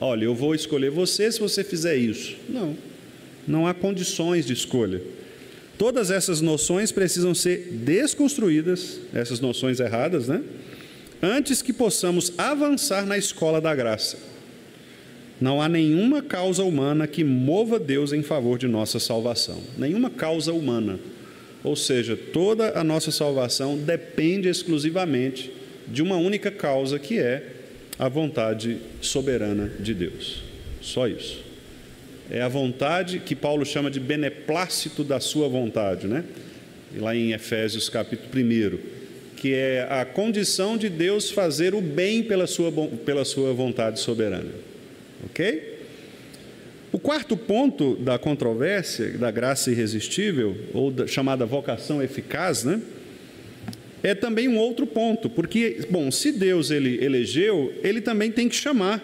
Olha, eu vou escolher você se você fizer isso. Não. Não há condições de escolha. Todas essas noções precisam ser desconstruídas, essas noções erradas, né? Antes que possamos avançar na escola da graça. Não há nenhuma causa humana que mova Deus em favor de nossa salvação. Nenhuma causa humana. Ou seja, toda a nossa salvação depende exclusivamente de uma única causa, que é a vontade soberana de Deus. Só isso. É a vontade que Paulo chama de beneplácito da sua vontade, né? Lá em Efésios capítulo 1, que é a condição de Deus fazer o bem pela sua vontade soberana. Ok? O quarto ponto da controvérsia, da graça irresistível, ou da chamada vocação eficaz, né? É também um outro ponto, porque, bom, se Deus ele elegeu, Ele também tem que chamar.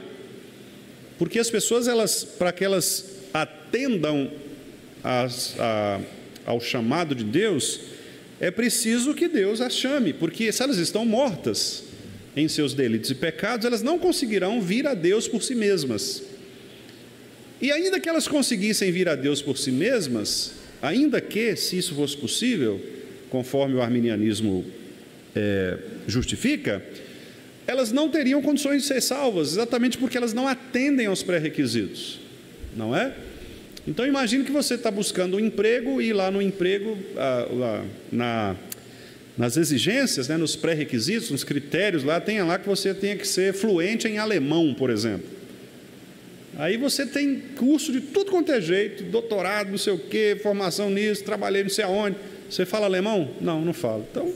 Porque as pessoas, para que elas atendam ao chamado de Deus, é preciso que Deus as chame, porque se elas estão mortas em seus delitos e pecados, elas não conseguirão vir a Deus por si mesmas. E ainda que elas conseguissem vir a Deus por si mesmas, ainda que, se isso fosse possível, conforme o arminianismo justifica, elas não teriam condições de ser salvas, exatamente porque elas não atendem aos pré-requisitos, não é? Então imagine que você está buscando um emprego e lá no emprego, nas exigências, né, nos pré-requisitos, nos critérios, tem lá que você tenha que ser fluente em alemão, por exemplo. Aí você tem curso de tudo quanto é jeito, doutorado, não sei o quê, formação nisso, trabalhei não sei aonde. Você fala alemão? Não, não falo. Então,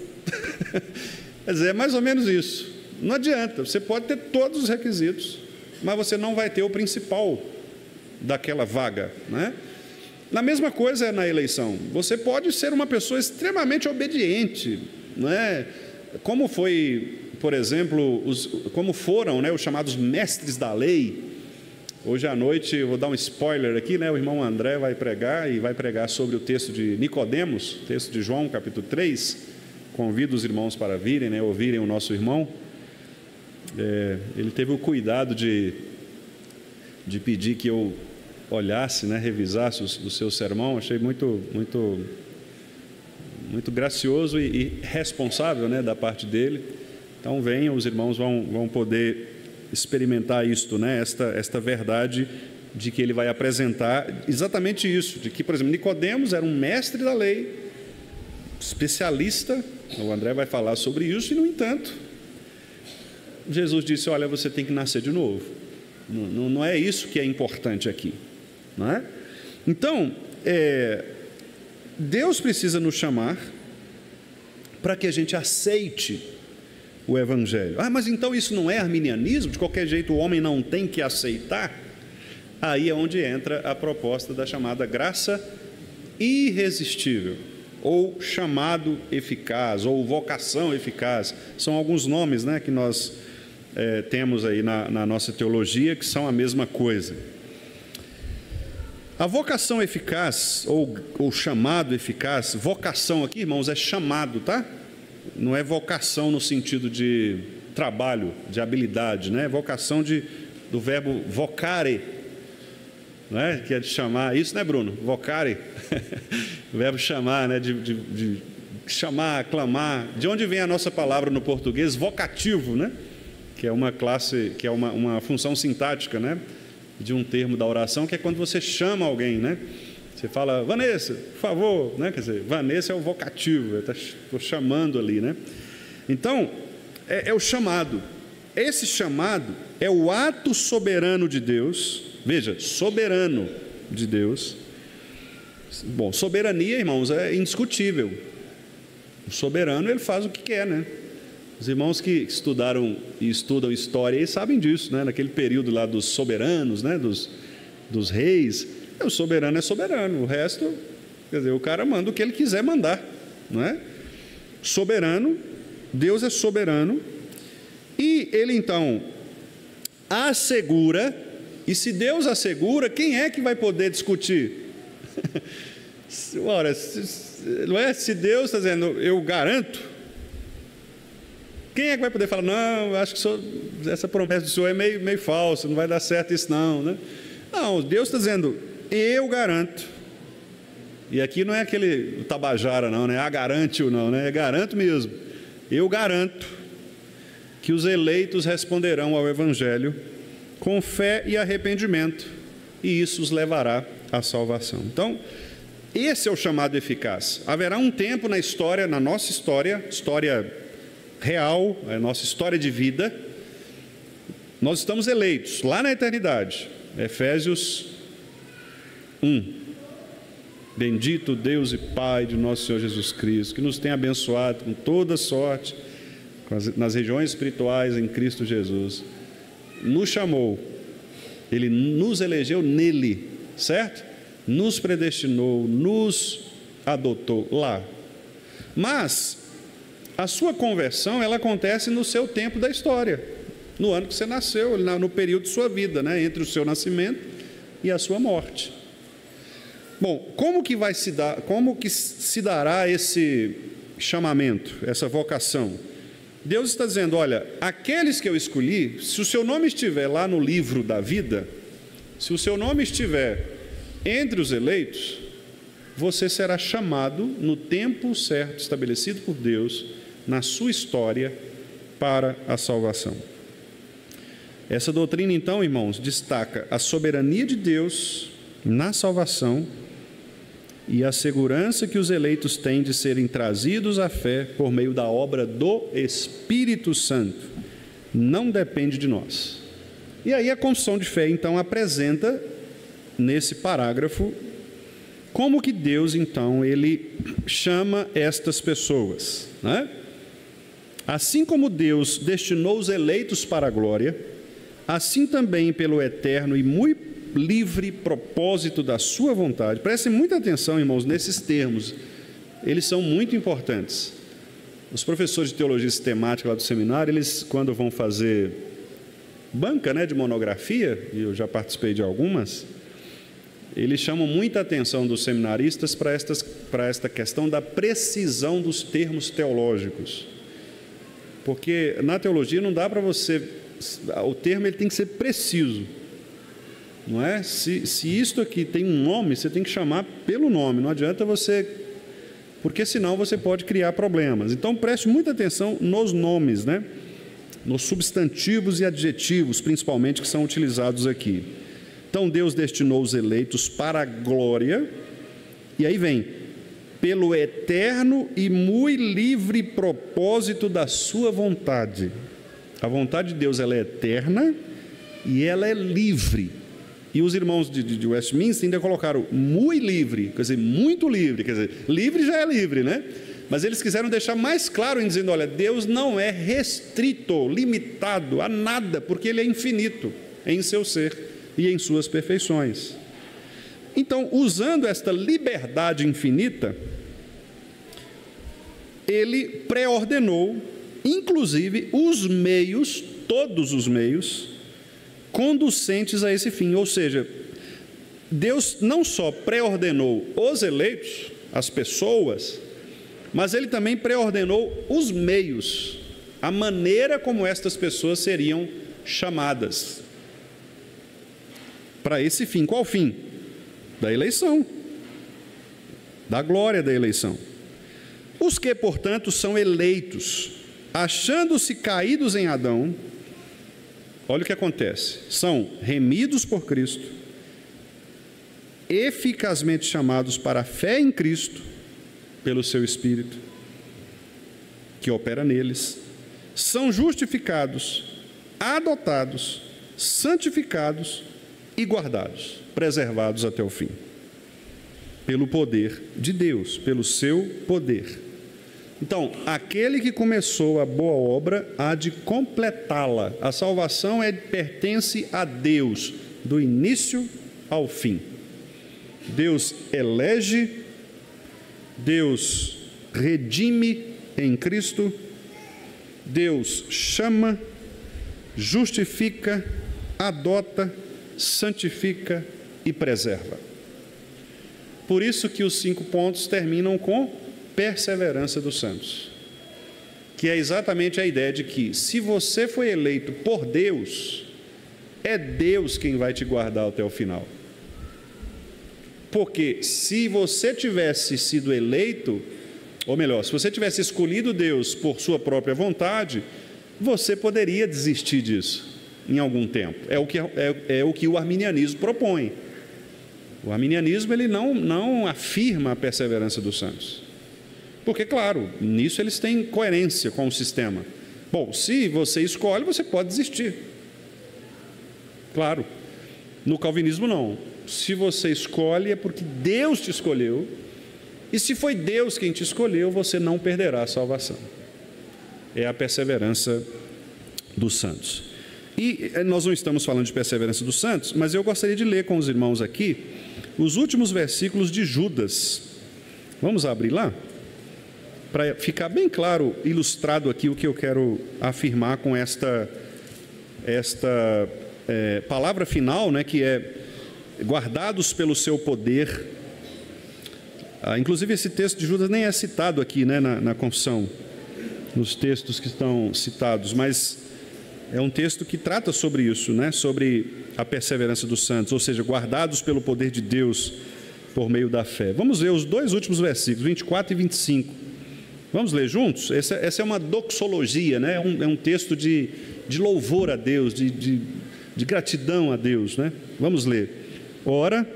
quer dizer, é mais ou menos isso. Não adianta, você pode ter todos os requisitos, mas você não vai ter o principal daquela vaga, né? Na mesma coisa é na eleição. Você pode ser uma pessoa extremamente obediente, não é? Como foi, por exemplo, como foram, né, os chamados mestres da lei. Hoje à noite, eu vou dar um spoiler aqui, né? O irmão André vai pregar sobre o texto de Nicodemos, texto de João, capítulo 3. Convido os irmãos para virem, né, ouvirem o nosso irmão. Ele teve o cuidado de pedir que eu olhasse, né, revisasse o seu sermão. Achei muito gracioso e responsável, né, da parte dele. Então venham, os irmãos vão poder experimentar isto, né, esta verdade de que ele vai apresentar exatamente isso, de que, por exemplo, Nicodemos era um mestre da lei, especialista. O André vai falar sobre isso, e no entanto Jesus disse: olha, você tem que nascer de novo. Não é isso que é importante aqui, não é? Então, Deus precisa nos chamar para que a gente aceite o Evangelho. Mas então isso não é arminianismo? De qualquer jeito o homem não tem que aceitar? Aí é onde entra a proposta da chamada graça irresistível, ou chamado eficaz, ou vocação eficaz. São alguns nomes, né, que nós temos aí na nossa teologia, que são a mesma coisa. A vocação eficaz, ou chamado eficaz, vocação aqui, irmãos, é chamado, tá? Não é vocação no sentido de trabalho, de habilidade, né? É vocação do verbo vocare, né? Que é de chamar. Isso, né, Bruno? Vocare. O verbo chamar, né? De chamar, aclamar. De onde vem a nossa palavra no português? Vocativo, né? Que é uma classe, que é uma função sintática, né, de um termo da oração, que é quando você chama alguém, né? Você fala: Vanessa, por favor, né? Quer dizer, Vanessa é o vocativo, estou chamando ali, né? Então, é o chamado. Esse chamado é o ato soberano de Deus. Veja, soberano de Deus. Bom, soberania, irmãos, é indiscutível. O soberano, ele faz o que quer, né? Os irmãos que estudaram e estudam história aí sabem disso, né? Naquele período lá dos soberanos, né? Dos dos reis, o soberano é soberano, o resto, quer dizer, o cara manda o que ele quiser mandar, não é? Soberano, Deus é soberano, e ele então assegura, e se Deus assegura, quem é que vai poder discutir? Ora, não é? Se Deus está dizendo, eu garanto, quem é que vai poder falar, não, acho que essa promessa do Senhor é meio falsa, não vai dar certo isso não, né? Não, Deus está dizendo, eu garanto. E aqui não é aquele tabajara não, né? Garante ou não, né? É garanto mesmo. Eu garanto que os eleitos responderão ao Evangelho com fé e arrependimento, e isso os levará à salvação. Então, esse é o chamado eficaz. Haverá um tempo na história, na nossa história real, a nossa história de vida, nós estamos eleitos lá na eternidade. Efésios 1. Bendito Deus e Pai de nosso Senhor Jesus Cristo, que nos tem abençoado com toda sorte nas regiões espirituais em Cristo Jesus. Nos chamou, Ele nos elegeu nele, certo? Nos predestinou, nos adotou lá. Mas a sua conversão, ela acontece no seu tempo da história, no ano que você nasceu, no período de sua vida, né? Entre o seu nascimento e a sua morte. Bom, como que se dará esse chamamento, essa vocação? Deus está dizendo, olha, aqueles que eu escolhi, se o seu nome estiver lá no livro da vida, se o seu nome estiver entre os eleitos, você será chamado no tempo certo, estabelecido por Deus, na sua história, para a salvação. Essa doutrina, então, irmãos, destaca a soberania de Deus na salvação e a segurança que os eleitos têm de serem trazidos à fé por meio da obra do Espírito Santo. Não depende de nós. E aí a confissão de fé, então, apresenta, nesse parágrafo, como que Deus, então, Ele chama estas pessoas, né? Assim como Deus destinou os eleitos para a glória, assim também pelo eterno e muito livre propósito da sua vontade. Prestem muita atenção, irmãos, nesses termos. Eles são muito importantes. Os professores de teologia sistemática lá do seminário, eles, quando vão fazer banca, né, de monografia, e eu já participei de algumas, eles chamam muita atenção dos seminaristas para esta questão da precisão dos termos teológicos. Porque na teologia não dá para você... O termo ele tem que ser preciso. Não é? Se isto aqui tem um nome, você tem que chamar pelo nome. Não adianta você... Porque senão você pode criar problemas. Então preste muita atenção nos nomes, né? Nos substantivos e adjetivos, principalmente, que são utilizados aqui. Então Deus destinou os eleitos para a glória, e aí vem, pelo eterno e muito livre propósito da sua vontade. A vontade de Deus, ela é eterna e ela é livre. E os irmãos de Westminster ainda colocaram muito livre, quer dizer, muito livre, quer dizer, livre já é livre, né? Mas eles quiseram deixar mais claro em dizendo, olha, Deus não é restrito, limitado a nada, porque Ele é infinito em seu ser e em suas perfeições. Então, usando esta liberdade infinita, Ele pré-ordenou, inclusive, os meios, todos os meios, conducentes a esse fim. Ou seja, Deus não só pré-ordenou os eleitos, as pessoas, mas Ele também pré-ordenou os meios, a maneira como estas pessoas seriam chamadas para esse fim. Qual fim? Da eleição, da glória da eleição. Os que, portanto, são eleitos, achando-se caídos em Adão, olha o que acontece, são remidos por Cristo, eficazmente chamados para a fé em Cristo, pelo seu Espírito, que opera neles, são justificados, adotados, santificados e guardados, preservados até o fim, pelo poder de Deus, pelo seu poder. Então, aquele que começou a boa obra há de completá-la. A salvação pertence a Deus, do início ao fim. Deus elege, Deus redime em Cristo, Deus chama, justifica, adota, santifica e preserva. Por isso que os 5 pontos terminam com perseverança dos santos, que é exatamente a ideia de que, se você foi eleito por Deus, é Deus quem vai te guardar até o final. Porque se você tivesse sido eleito, ou melhor, se você tivesse escolhido Deus por sua própria vontade, você poderia desistir disso em algum tempo. É o que o arminianismo propõe. O arminianismo ele não afirma a perseverança dos santos. Porque, claro, nisso eles têm coerência com o sistema. Bom, se você escolhe, você pode desistir. Claro. No calvinismo, não. Se você escolhe, é porque Deus te escolheu. E se foi Deus quem te escolheu, você não perderá a salvação. É a perseverança dos santos. E nós não estamos falando de perseverança dos santos, mas eu gostaria de ler com os irmãos aqui os últimos versículos de Judas. Vamos abrir lá? Para ficar bem claro, ilustrado aqui o que eu quero afirmar com esta palavra final, né, que é guardados pelo seu poder. Inclusive esse texto de Judas nem é citado aqui, né, na confissão, nos textos que estão citados, mas é um texto que trata sobre isso, né, sobre a perseverança dos santos, ou seja, guardados pelo poder de Deus por meio da fé. Vamos ver os 2 últimos versículos, 24 e 25. Vamos ler juntos? Essa é uma doxologia, né? É um texto de louvor a Deus, de gratidão a Deus, né? Vamos ler. Ora,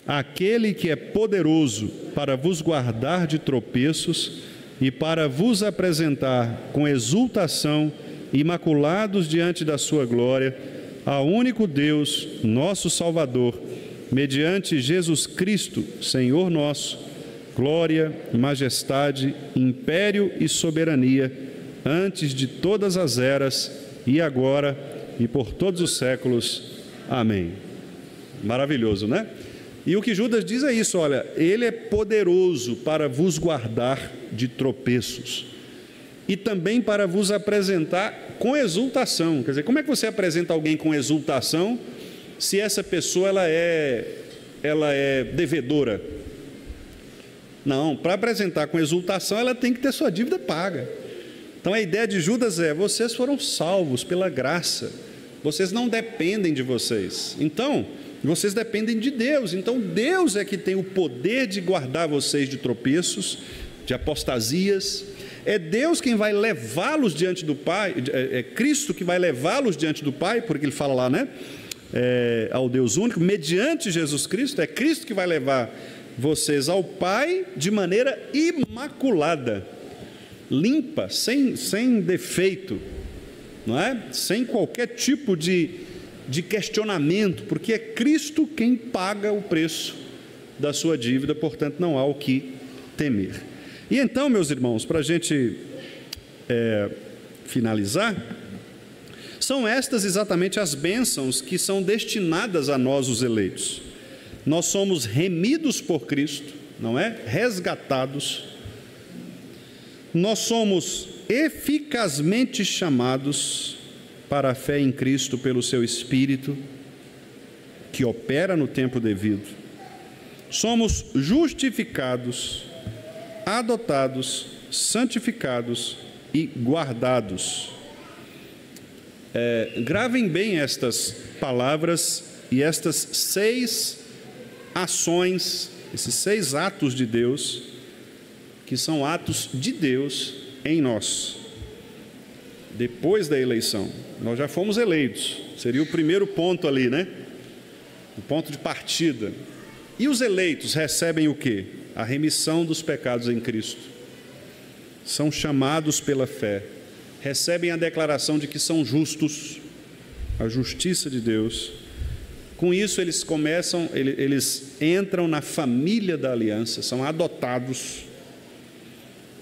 aquele que é poderoso para vos guardar de tropeços e para vos apresentar com exultação, imaculados diante da sua glória, ao único Deus, nosso Salvador, mediante Jesus Cristo, Senhor nosso, glória, majestade, império e soberania, antes de todas as eras, e agora e por todos os séculos. Amém. Maravilhoso, né? E o que Judas diz é isso, olha, ele é poderoso para vos guardar de tropeços e também para vos apresentar com exultação. Quer dizer, como é que você apresenta alguém com exultação se essa pessoa ela é devedora? Não, para apresentar com exultação, ela tem que ter sua dívida paga. Então a ideia de Judas é: vocês foram salvos pela graça, vocês não dependem de vocês, então vocês dependem de Deus. Então Deus é que tem o poder de guardar vocês de tropeços, de apostasias. É Deus quem vai levá-los diante do Pai, é Cristo que vai levá-los diante do Pai, porque ele fala lá, né? Ao Deus único, mediante Jesus Cristo, é Cristo que vai levar vocês ao Pai de maneira imaculada, limpa, sem defeito, não é? Sem qualquer tipo de questionamento, porque é Cristo quem paga o preço da sua dívida, portanto não há o que temer. E então, meus irmãos, para a gente finalizar, são estas exatamente as bênçãos que são destinadas a nós, os eleitos. Nós somos remidos por Cristo, não é? Resgatados. Nós somos eficazmente chamados para a fé em Cristo pelo seu Espírito, que opera no tempo devido. Somos justificados, adotados, santificados e guardados. Gravem bem estas palavras e estas 6 ações, esses 6 atos de Deus, que são atos de Deus em nós. Depois da eleição, nós já fomos eleitos, seria o primeiro ponto ali, né? O ponto de partida. E os eleitos recebem o quê? A remissão dos pecados em Cristo. São chamados pela fé, recebem a declaração de que são justos, a justiça de Deus. Com isso eles entram na família da aliança, são adotados.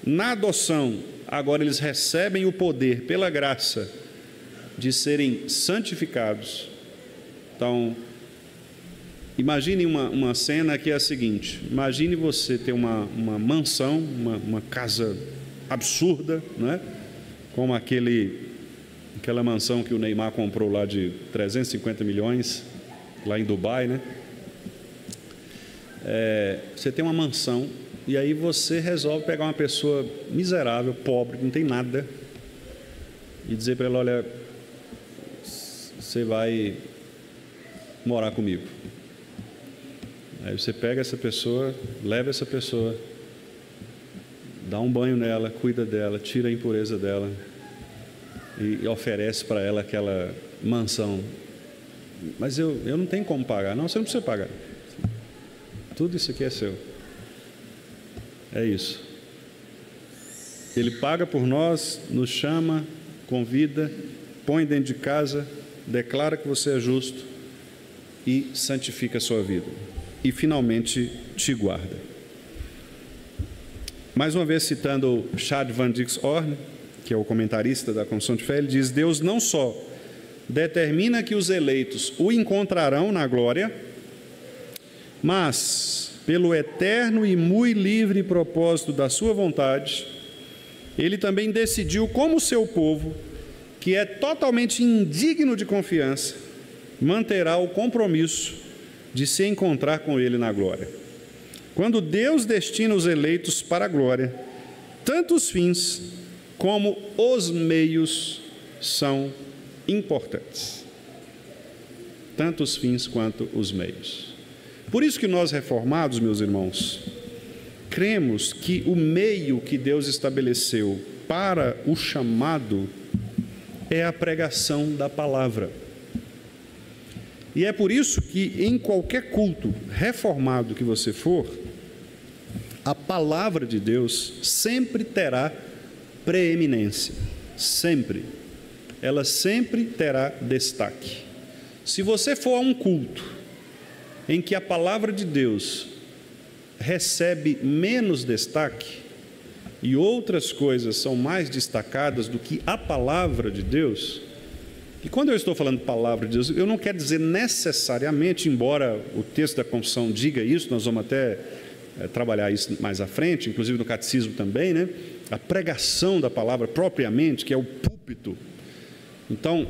Na adoção, agora eles recebem o poder, pela graça, de serem santificados. Então, Imagine uma cena que é a seguinte: imagine você ter uma mansão, uma casa absurda, né? Como aquela mansão que o Neymar comprou lá de 350 milhões, lá em Dubai, né? Você tem uma mansão e aí você resolve pegar uma pessoa miserável, pobre, que não tem nada, e dizer para ela: olha, você vai morar comigo. Aí você pega essa pessoa, leva essa pessoa, dá um banho nela, cuida dela, tira a impureza dela e oferece para ela aquela mansão. Mas eu não tenho como pagar. Não, você não precisa pagar. Tudo isso aqui é seu. É isso. Ele paga por nós, nos chama, convida, põe dentro de casa, declara que você é justo e santifica a sua vida. E finalmente te guarda. Mais uma vez citando Chad Van Dixhoorn, que é o comentarista da Confissão de Fé, ele diz: Deus não só determina que os eleitos o encontrarão na glória, mas, pelo eterno e muito livre propósito da sua vontade, Ele também decidiu como seu povo, que é totalmente indigno de confiança, manterá o compromisso de se encontrar com Ele na glória. Quando Deus destina os eleitos para a glória, tanto os fins como os meios são importantes. Tanto os fins quanto os meios. Por isso que nós reformados, meus irmãos, cremos que o meio que Deus estabeleceu para o chamado é a pregação da palavra. E é por isso que em qualquer culto reformado que você for, a palavra de Deus sempre terá preeminência. Sempre. Ela sempre terá destaque. Se você for a um culto em que a palavra de Deus recebe menos destaque e outras coisas são mais destacadas do que a palavra de Deus, e quando eu estou falando palavra de Deus, eu não quero dizer necessariamente, embora o texto da confissão diga isso, nós vamos até trabalhar isso mais à frente, inclusive no catecismo também, né? A pregação da palavra propriamente, que é o púlpito. Então,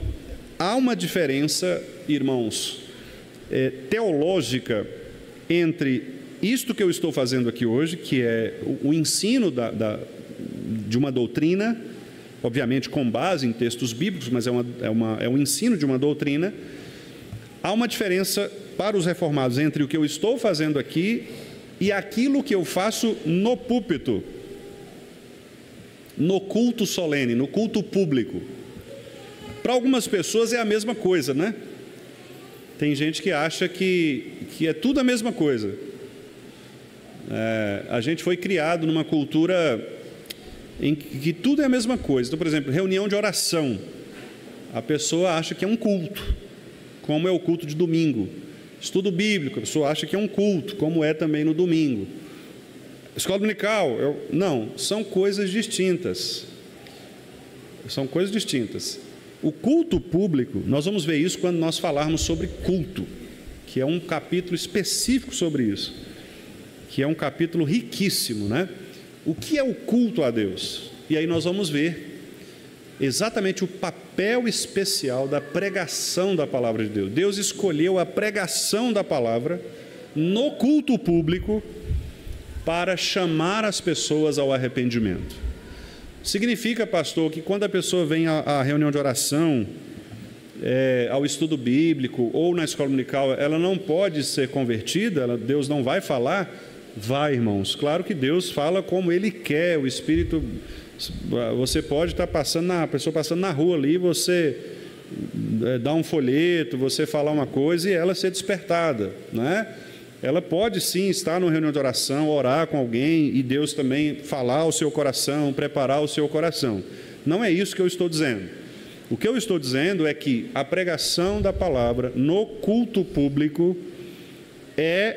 há uma diferença, irmãos, teológica entre isto que eu estou fazendo aqui hoje, que é o ensino de uma doutrina, obviamente com base em textos bíblicos, mas é um ensino de uma doutrina. Há uma diferença para os reformados entre o que eu estou fazendo aqui e aquilo que eu faço no púlpito, no culto solene, no culto público. Para algumas pessoas é a mesma coisa, né? Tem gente que acha que é tudo a mesma coisa. A gente foi criado numa cultura em que tudo é a mesma coisa. Então, por exemplo, reunião de oração. A pessoa acha que é um culto, como é o culto de domingo. Estudo bíblico, a pessoa acha que é um culto, como é também no domingo. Escola dominical, não, são coisas distintas. São coisas distintas. O culto público, nós vamos ver isso quando nós falarmos sobre culto, que é um capítulo específico sobre isso, que é um capítulo riquíssimo, né? O que é o culto a Deus? E aí nós vamos ver exatamente o papel especial da pregação da palavra de Deus. Deus escolheu a pregação da palavra no culto público para chamar as pessoas ao arrependimento. Significa, pastor, que quando a pessoa vem à reunião de oração, ao estudo bíblico ou na escola dominical, ela não pode ser convertida? Deus não vai falar? Vai, irmãos. Claro que Deus fala como Ele quer. O Espírito, você pode estar passando, a pessoa passando na rua ali, você dá um folheto, você falar uma coisa e ela ser despertada, né? Ela pode sim estar numa reunião de oração, orar com alguém e Deus também falar ao seu coração, preparar o seu coração. Não é isso que eu estou dizendo. O que eu estou dizendo é que a pregação da palavra no culto público é,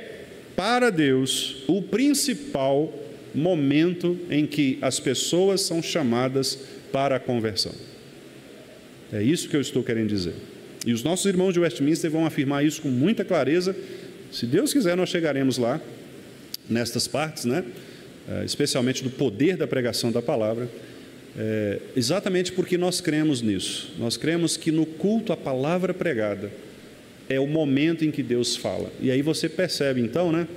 para Deus, o principal momento em que as pessoas são chamadas para a conversão. É isso que eu estou querendo dizer. E os nossos irmãos de Westminster vão afirmar isso com muita clareza. Se Deus quiser, nós chegaremos lá, nestas partes, né? Especialmente do poder da pregação da palavra, exatamente porque nós cremos nisso. Nós cremos que no culto a palavra pregada é o momento em que Deus fala. E aí você percebe então, né,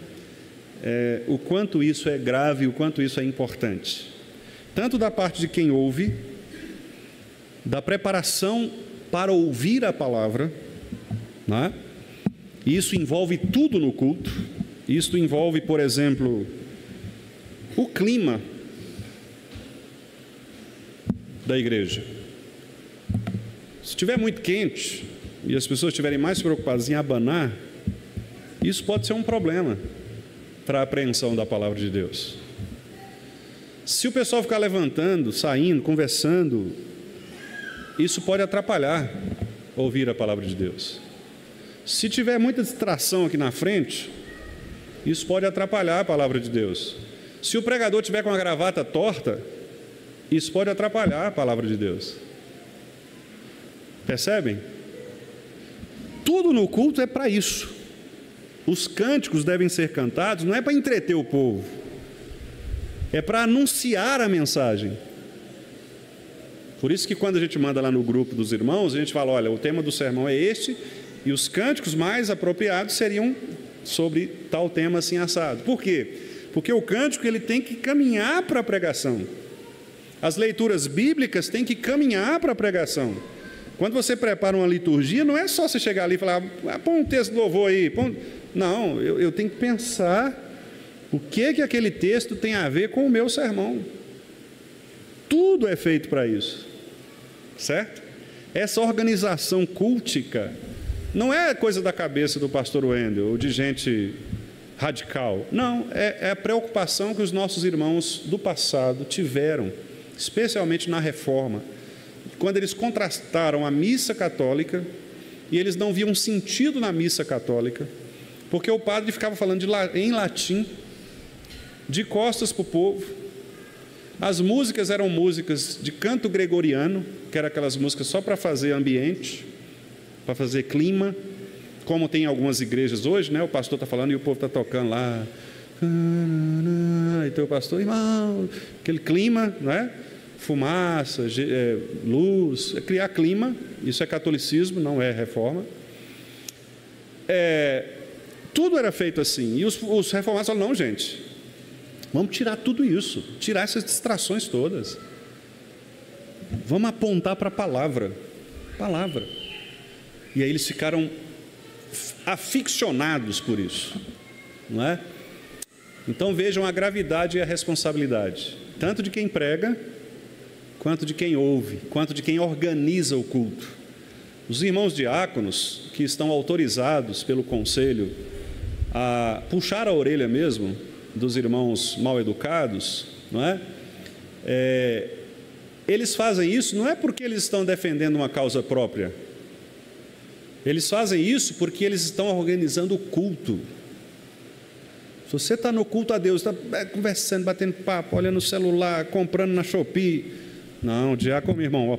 o quanto isso é grave, o quanto isso é importante. Tanto da parte de quem ouve, da preparação para ouvir a palavra, né? Isso envolve tudo no culto. Isso envolve, por exemplo, o clima da igreja. Se estiver muito quente e as pessoas estiverem mais preocupadas em abanar, isso pode ser um problema para a apreensão da palavra de Deus. Se o pessoal ficar levantando, saindo, conversando, isso pode atrapalhar ouvir a palavra de Deus. Se tiver muita distração aqui na frente, isso pode atrapalhar a palavra de Deus. Se o pregador tiver com a gravata torta, isso pode atrapalhar a palavra de Deus. Percebem? Tudo no culto é para isso. Os cânticos devem ser cantados, não é para entreter o povo, é para anunciar a mensagem. Por isso que quando a gente manda lá no grupo dos irmãos, a gente fala, olha, o tema do sermão é este, e os cânticos mais apropriados seriam sobre tal tema assim assado. Por quê? Porque o cântico ele tem que caminhar para a pregação. As leituras bíblicas têm que caminhar para a pregação. Quando você prepara uma liturgia, não é só você chegar ali e falar, põe um texto de louvor aí. Não, eu tenho que pensar o que aquele texto tem a ver com o meu sermão. Tudo é feito para isso, certo? Essa organização cultica não é coisa da cabeça do pastor Wendel ou de gente radical. Não, é a preocupação que os nossos irmãos do passado tiveram, especialmente na Reforma, quando eles contrastaram a missa católica e eles não viam sentido na missa católica, porque o padre ficava falando em latim, de costas para o povo. As músicas eram músicas de canto gregoriano, que eram aquelas músicas só para fazer ambiente, para fazer clima, como tem em algumas igrejas hoje, né? O pastor está falando e o povo está tocando lá, então o pastor, irmão, aquele clima, não é? Fumaça, luz, criar clima. Isso é catolicismo, não é reforma. Tudo era feito assim, e os reformados falaram, não, gente, vamos tirar tudo isso, tirar essas distrações todas, vamos apontar para a palavra, e aí eles ficaram aficionados por isso, não é? Então vejam a gravidade e a responsabilidade, tanto de quem prega, quanto de quem ouve, quanto de quem organiza o culto. Os irmãos diáconos, que estão autorizados pelo conselho a puxar a orelha mesmo dos irmãos mal educados, não é? Eles fazem isso não é porque eles estão defendendo uma causa própria, eles fazem isso porque eles estão organizando o culto. Se você está no culto a Deus, está conversando, batendo papo, olhando no celular, comprando na Shopee, não, diácono, irmão,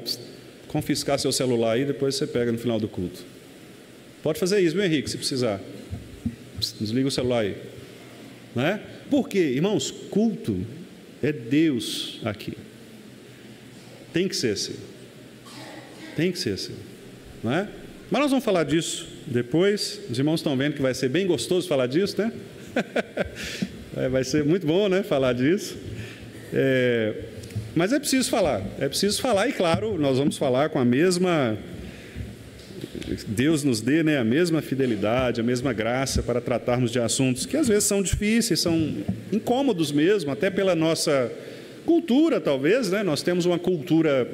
confiscar seu celular aí, depois você pega no final do culto. Pode fazer isso, meu Henrique, se precisar. Desliga o celular aí, não é? Por quê? Irmãos, culto é Deus aqui. Tem que ser assim. Tem que ser assim, não é? Mas nós vamos falar disso depois. Os irmãos estão vendo que vai ser bem gostoso falar disso, né? Vai ser muito bom, né? Falar disso. Mas é preciso falar, e claro, nós vamos falar com a mesma... Deus nos dê, né, a mesma fidelidade, a mesma graça para tratarmos de assuntos que às vezes são difíceis, são incômodos mesmo, até pela nossa cultura, talvez, né? Nós temos uma cultura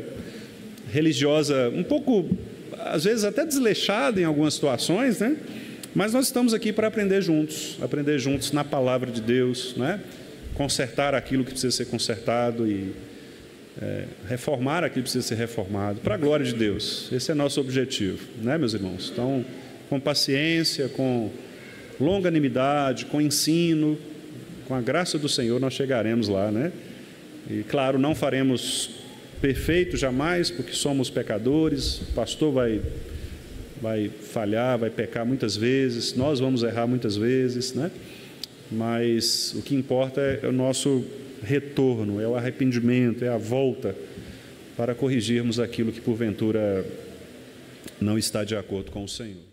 religiosa um pouco, às vezes até desleixada em algumas situações, né? Mas nós estamos aqui para aprender juntos na palavra de Deus, né? Consertar aquilo que precisa ser consertado e reformar aquilo que precisa ser reformado, para a glória de Deus. Esse é nosso objetivo, né, meus irmãos? Então, com paciência, com longanimidade, com ensino, com a graça do Senhor, nós chegaremos lá, né? E, claro, não faremos perfeito jamais, porque somos pecadores. O pastor vai vai falhar, vai pecar muitas vezes, nós vamos errar muitas vezes, né? Mas o que importa é o nosso retorno, é o arrependimento, é a volta para corrigirmos aquilo que porventura não está de acordo com o Senhor.